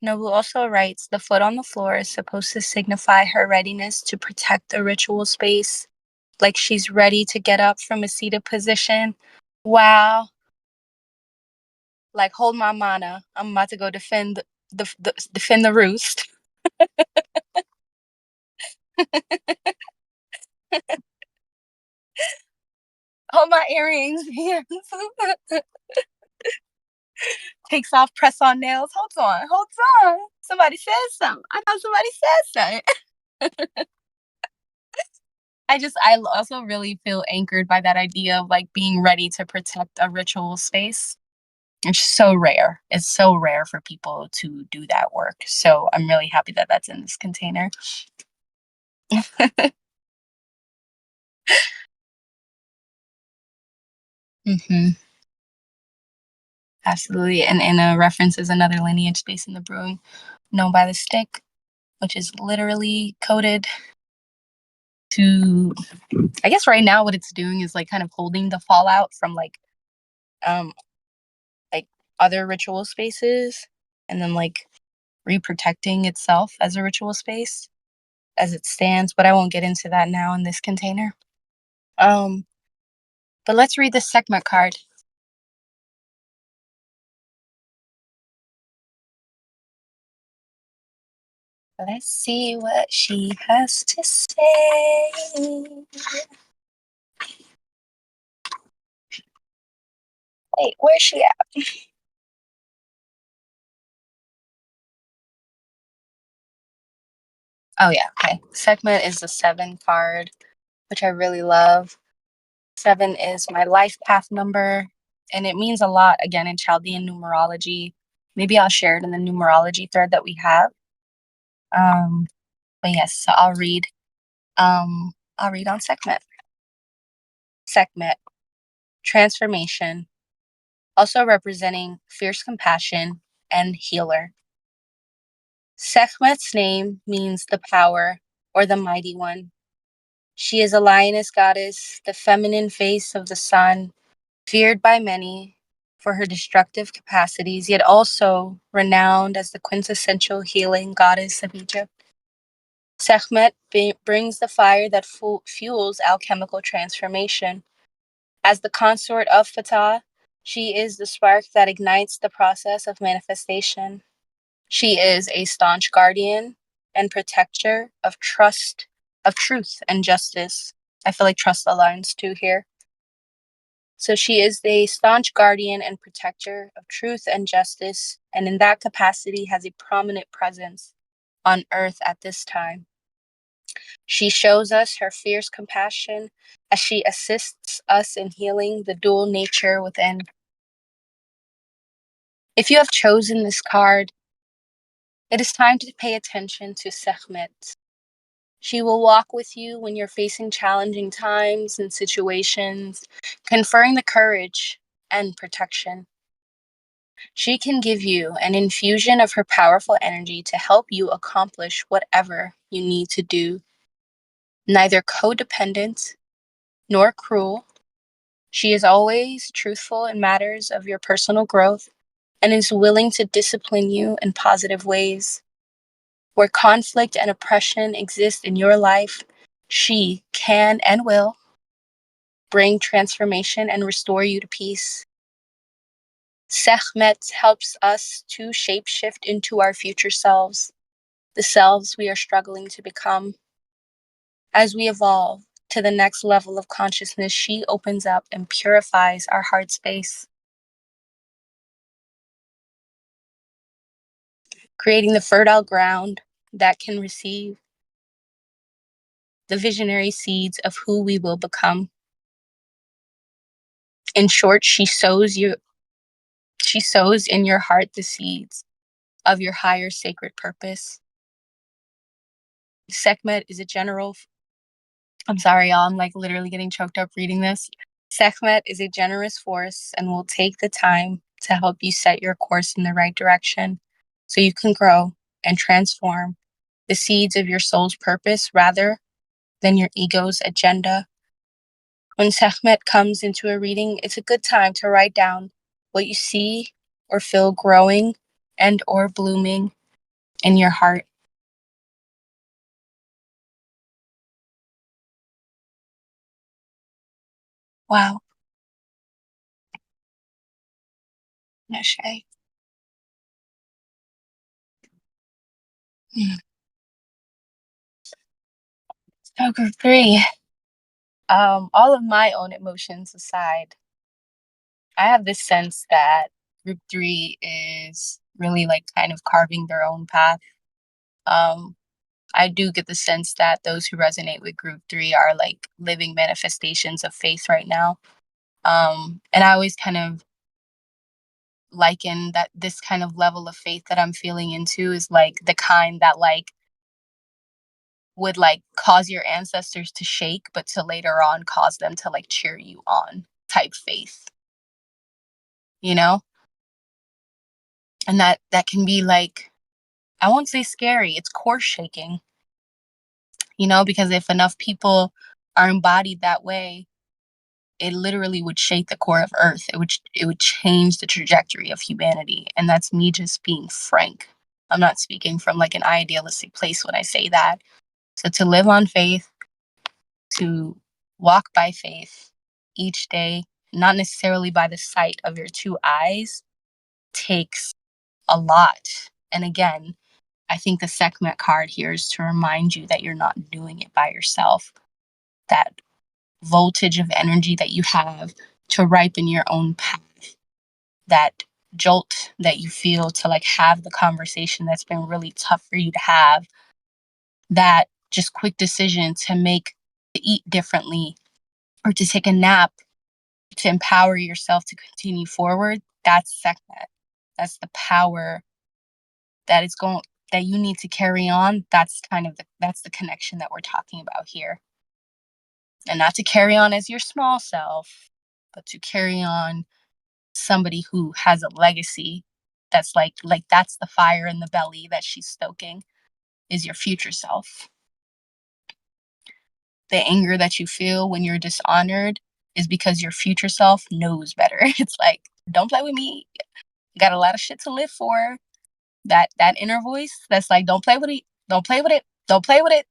Nobu also writes the foot on the floor is supposed to signify her readiness to protect the ritual space, like she's ready to get up from a seated position. Wow. Like, hold my mana. I'm about to go defend defend the roost. Hold my earrings. Takes off press on nails. Hold on. Hold on. Somebody said something. I thought somebody said something. I also really feel anchored by that idea of like being ready to protect a ritual space. It's so rare. It's so rare for people to do that work. So I'm really happy that that's in this container. Hmm. Absolutely. And a reference is another lineage space in the broom known by the stick, which is literally coded to, I guess right now what it's doing is like kind of holding the fallout from um like other ritual spaces, and then like reprotecting itself as a ritual space as it stands, but I won't get into that now in this container. Um but let's read the Sekhmet card. Let's see what she has to say. Wait, where's she at? Oh yeah, okay. Sekhmet is the 7 card, which I really love. 7 is my life path number, and it means a lot again in Chaldean numerology. Maybe I'll share it in the numerology thread that we have. Um, but yes, so I'll read. I'll read on Sekhmet. Sekhmet, transformation, also representing fierce compassion and healer. Sekhmet's name means the power or the mighty one. She is a lioness goddess, the feminine face of the sun, feared by many, for her destructive capacities, yet also renowned as the quintessential healing goddess of Egypt. Sekhmet brings the fire that fuels alchemical transformation. As the consort of Ptah, she is the spark that ignites the process of manifestation. She is a staunch guardian and protector of trust, of truth and justice. I feel like trust aligns too here. So she is the staunch guardian and protector of truth and justice, and in that capacity has a prominent presence on earth at this time. She shows us her fierce compassion as she assists us in healing the dual nature within. If you have chosen this card, it is time to pay attention to Sekhmet. She will walk with you when you're facing challenging times and situations, conferring the courage and protection. She can give you an infusion of her powerful energy to help you accomplish whatever you need to do. Neither codependent nor cruel, she is always truthful in matters of your personal growth and is willing to discipline you in positive ways. Where conflict and oppression exist in your life, she can and will bring transformation and restore you to peace. Sekhmet helps us to shapeshift into our future selves, the selves we are struggling to become. As we evolve to the next level of consciousness, she opens up and purifies our heart space, creating the fertile ground that can receive the visionary seeds of who we will become. In short, she sows in your heart the seeds of your higher sacred purpose. Sekhmet is a general. I'm sorry, y'all. I'm like literally getting choked up reading this. Sekhmet is a generous force and will take the time to help you set your course in the right direction so you can grow and transform the seeds of your soul's purpose rather than your ego's agenda. When Sekhmet comes into a reading, it's a good time to write down what you see or feel growing and or blooming in your heart. Wow. Nashe. So group 3. All of my own emotions aside, I have this sense that group 3 is really like kind of carving their own path. Um, I do get the sense that those who resonate with group 3 are like living manifestations of faith right now. And I always kind of liken that this kind of level of faith that I'm feeling into is like the kind that like would like cause your ancestors to shake, but to later on cause them to like cheer you on type faith, you know? And that can be like, I won't say scary, it's core shaking, you know, because if enough people are embodied that way, it literally would shake the core of earth. It would change the trajectory of humanity. And that's me just being frank. I'm not speaking from like an idealistic place when I say that. So to live on faith, to walk by faith each day, not necessarily by the sight of your two eyes, takes a lot. And again, I think the Sekhmet card here is to remind you that you're not doing it by yourself. That voltage of energy that you have to ripen your own path, that jolt that you feel to like have the conversation that's been really tough for you to have, that just quick decision to make, to eat differently or to take a nap to empower yourself to continue forward. That's Sekhmet. That's the power that is going, that you need to carry on. That's kind of that's the connection that we're talking about here. And not to carry on as your small self, but to carry on somebody who has a legacy that's like that's the fire in the belly that she's stoking, is your future self. The anger that you feel when you're dishonored is because your future self knows better. It's like Don't play with me. You got a lot of shit to live for. That inner voice that's like, don't play with it, don't play with it, don't play with it.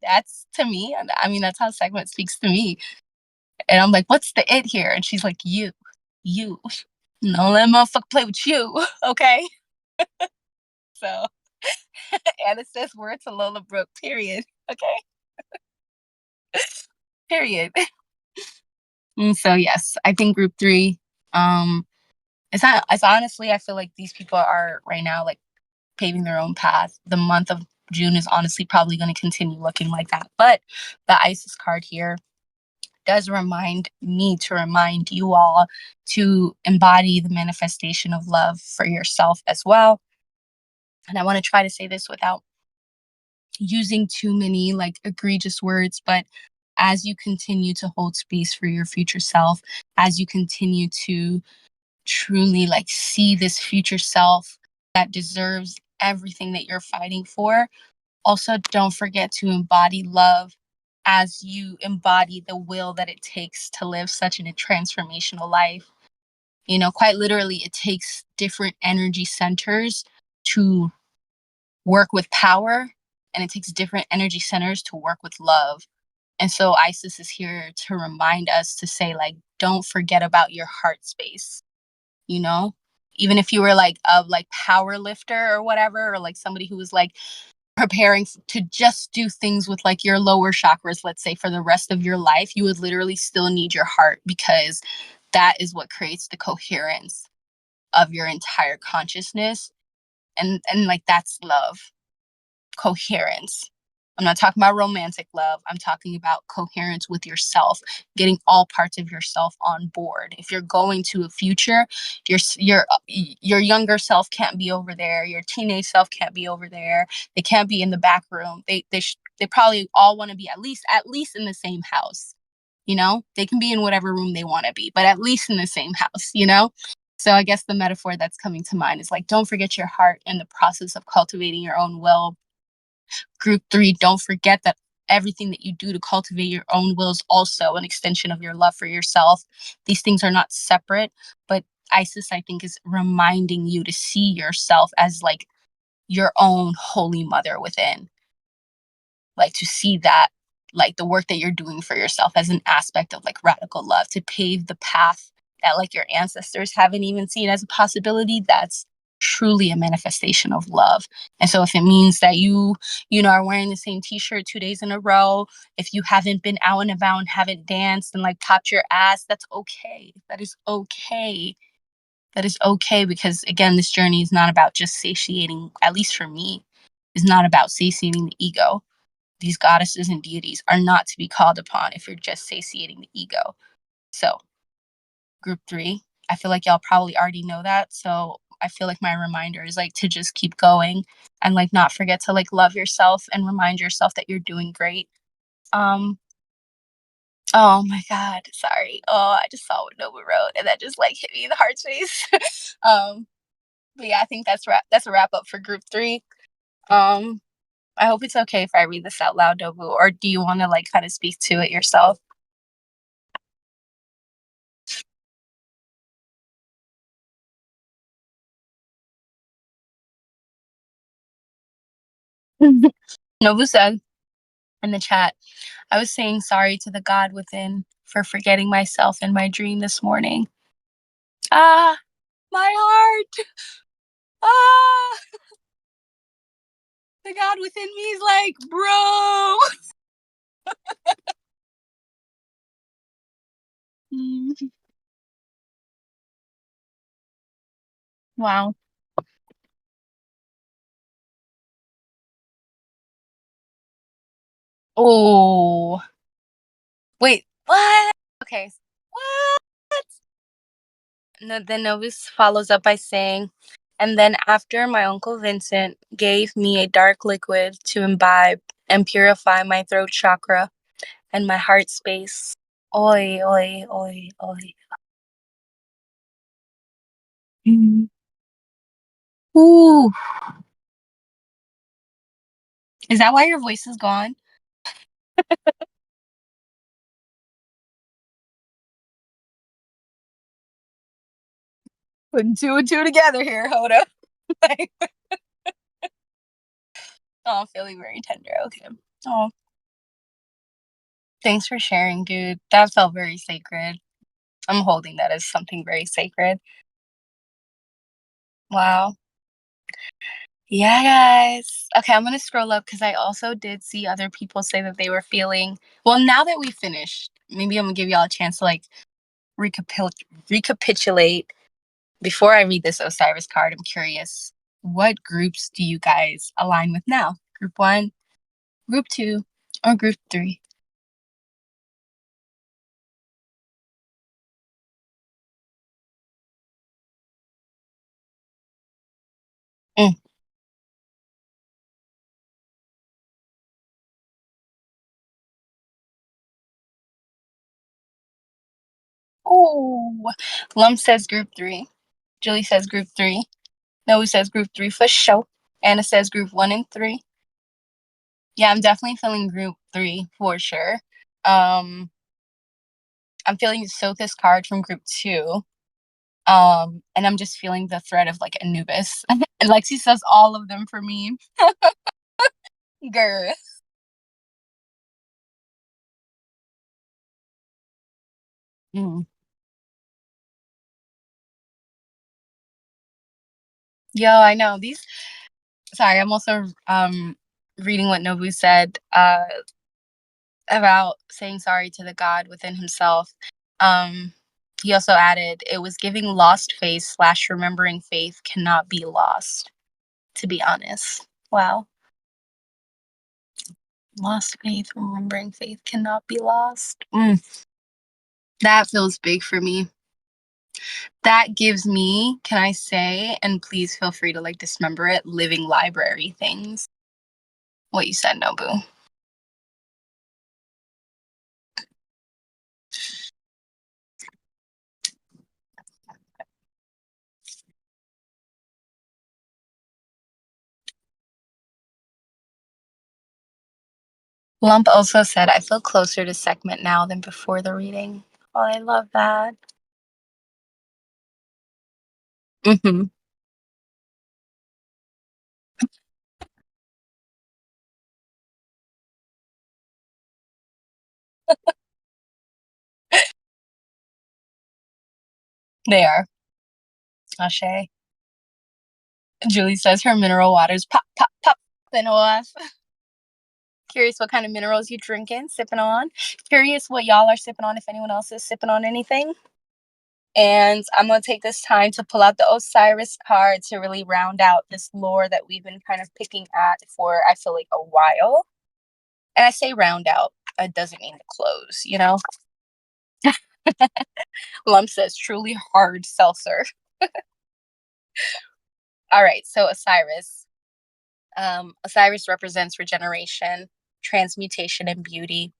That's to me. And I mean, that's how segment speaks to me. And I'm like, what's the it here? And she's like, you. No, let motherfucker play with you. Okay. So, and it says word to Lola Brooke, period. Okay. Period. So yes, I think group three, um, it's not, it's honestly, I feel like these people are right now like paving their own path. The month of June is honestly probably going to continue looking like that. But the Isis card here does remind me to remind you all to embody the manifestation of love for yourself as well. And I want to try to say this without using too many like egregious words, but as you continue to hold space for your future self, as you continue to truly like see this future self that deserves everything that you're fighting for, also don't forget to embody love as you embody the will that it takes to live such a transformational life. You know, quite literally, it takes different energy centers to work with power, and it takes different energy centers to work with love. And so Isis is here to remind us to say, like, don't forget about your heart space, you know? Even if you were like a like power lifter or whatever, or like somebody who was like preparing to just do things with like your lower chakras, let's say for the rest of your life, you would literally still need your heart because that is what creates the coherence of your entire consciousness. And like that's love, coherence. I'm not talking about romantic love. I'm talking about coherence with yourself, getting all parts of yourself on board. If you're going to a future, your younger self can't be over there. Your teenage self can't be over there. They can't be in the back room. They probably all want to be at least in the same house. You know, they can be in whatever room they want to be, but at least in the same house. You know. So I guess the metaphor that's coming to mind is like, don't forget your heart in the process of cultivating your own will. Group three, don't forget that everything that you do to cultivate your own will is also an extension of your love for yourself. These things are not separate, but Isis, I think, is reminding you to see yourself as like your own holy mother within, like to see that, like the work that you're doing for yourself as an aspect of like radical love to pave the path that like your ancestors haven't even seen as a possibility. That's truly a manifestation of love. And so if it means that you are wearing the same t-shirt 2 days in a row, if you haven't been out and about and haven't danced and like popped your ass, that's okay. That is okay. That is okay, because again, this journey is not about just satiating, at least for me, is not about satiating the ego. These goddesses and deities are not to be called upon if you're just satiating the ego. So, group three, I feel like y'all probably already know that. So, I feel like my reminder is like to just keep going and like not forget to like love yourself and remind yourself that you're doing great. Um, oh my God, sorry. Oh, I just saw what Nova wrote and that just like hit me in the heart space. But yeah, I think that's a wrap up for group three. Um, I hope it's okay if I read this out loud, Dobu, or do you want to like kind of speak to it yourself? Nobu said in the chat, I was saying sorry to the God within for forgetting myself in my dream this morning. Ah, my heart. Ah, the God within me is like, bro. Mm, wow. Oh, wait, what? Okay. What? No, then Novus follows up by saying, and then after my uncle Vincent gave me a dark liquid to imbibe and purify my throat chakra and my heart space. Oi, oi, oi, oi. Mm. Ooh, is that why your voice is gone? Putting two and two together here, Hoda. Like, oh, feeling very tender. Okay. Oh, thanks for sharing, dude. That felt very sacred. I'm holding that as something very sacred. Wow. Yeah, guys. Okay, I'm gonna scroll up because I also did see other people say that they were feeling. Well, now that we finished, maybe I'm gonna give y'all a chance to like recapitulate. Before I read this Osiris card, I'm curious, what groups do you guys align with now? Group one, group two, or group three? Mm. Oh, Lum says group three. Julie says group three. Noe says group three for sure. Anna says group one and three. Yeah, I'm definitely feeling group three for sure. Um, I'm feeling Sotha's card from group two. And I'm just feeling the thread of like Anubis. And Lexi says all of them for me. Grr. Mm. Yo, I know these. Sorry, I'm also reading what Nobu said about saying sorry to the God within himself. Um, he also added, it was giving lost faith slash remembering faith cannot be lost, to be honest. Wow. Lost faith, remembering faith cannot be lost. That feels big for me. That gives me, can I say, and please feel free to like dismember it, living library things. What you said, Nobu. Lump also said, I feel closer to segment now than before the reading. Oh, I love that. Hmm. They are. Ashe. Julie says her mineral waters pop, pop, pop, then off. Curious what kind of minerals you drinking, sipping on. Curious what y'all are sipping on, if anyone else is sipping on anything. And I'm going to take this time to pull out the Osiris card to really round out this lore that we've been kind of picking at for, I feel like, a while. And I say round out, it doesn't mean to close, you know? Lump says truly hard seltzer. All right, so Osiris. Osiris represents regeneration, transmutation, and beauty.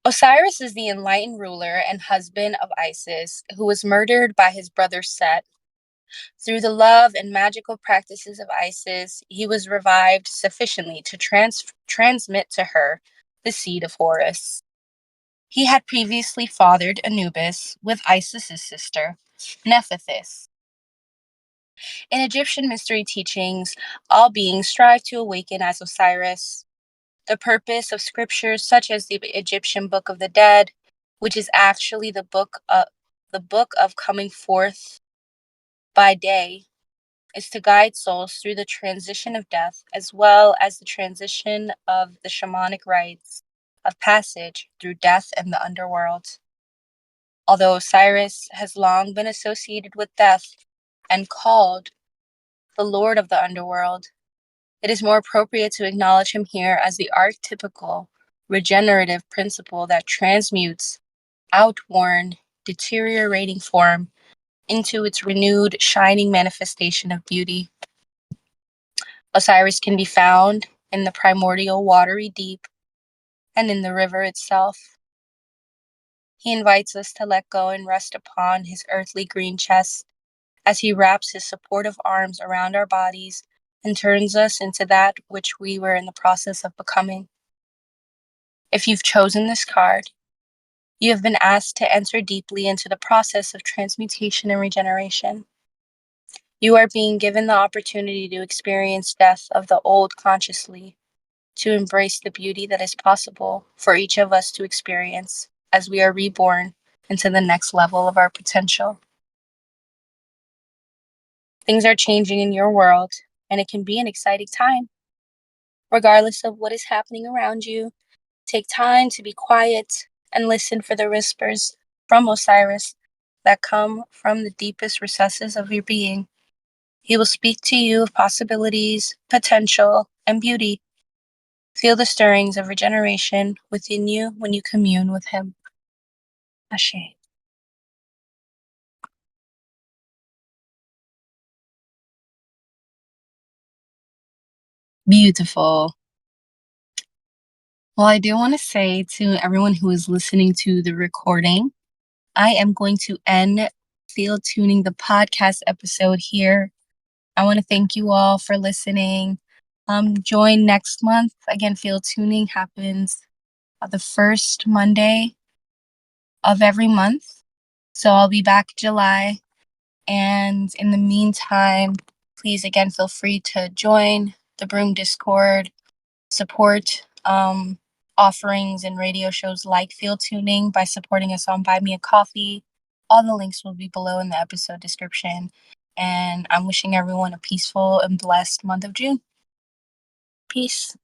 Osiris is the enlightened ruler and husband of Isis, who was murdered by his brother Set. Through the love and magical practices of Isis, he was revived sufficiently to transmit to her the seed of Horus. He had previously fathered Anubis with Isis's sister, Nephthys. In Egyptian mystery teachings, all beings strive to awaken as Osiris. The purpose of scriptures such as the Egyptian Book of the Dead, which is actually the book of coming forth by day, is to guide souls through the transition of death, as well as the transition of the shamanic rites of passage through death and the underworld. Although Osiris has long been associated with death and called the Lord of the Underworld, it is more appropriate to acknowledge him here as the archetypical regenerative principle that transmutes outworn, deteriorating form into its renewed, shining manifestation of beauty. Osiris can be found in the primordial watery deep and in the river itself. He invites us to let go and rest upon his earthly green chest as he wraps his supportive arms around our bodies and turns us into that which we were in the process of becoming. If you've chosen this card, You have been asked to enter deeply into the process of transmutation and regeneration. You are being given the opportunity to experience death of the old consciously, to embrace the beauty that is possible for each of us to experience as we are reborn into the next level of our potential. Things are changing in your world, and it can be an exciting time. Regardless of what is happening around you, take time to be quiet and listen for the whispers from Osiris that come from the deepest recesses of your being. He will speak to you of possibilities, potential, and beauty. Feel the stirrings of regeneration within you when you commune with him. Ashe. Beautiful. Well, I do want to say to everyone who is listening to the recording, I am going to end Field Tuning the podcast episode here. I want to thank you all for listening. Join next month. Again, Field Tuning happens the first Monday of every month. So I'll be back July. And in the meantime, please again feel free to join the Broom Discord, support offerings and radio shows like Field Tuning by supporting us on Buy Me a Coffee. All the links will be below in the episode description. And I'm wishing everyone a peaceful and blessed month of June. Peace.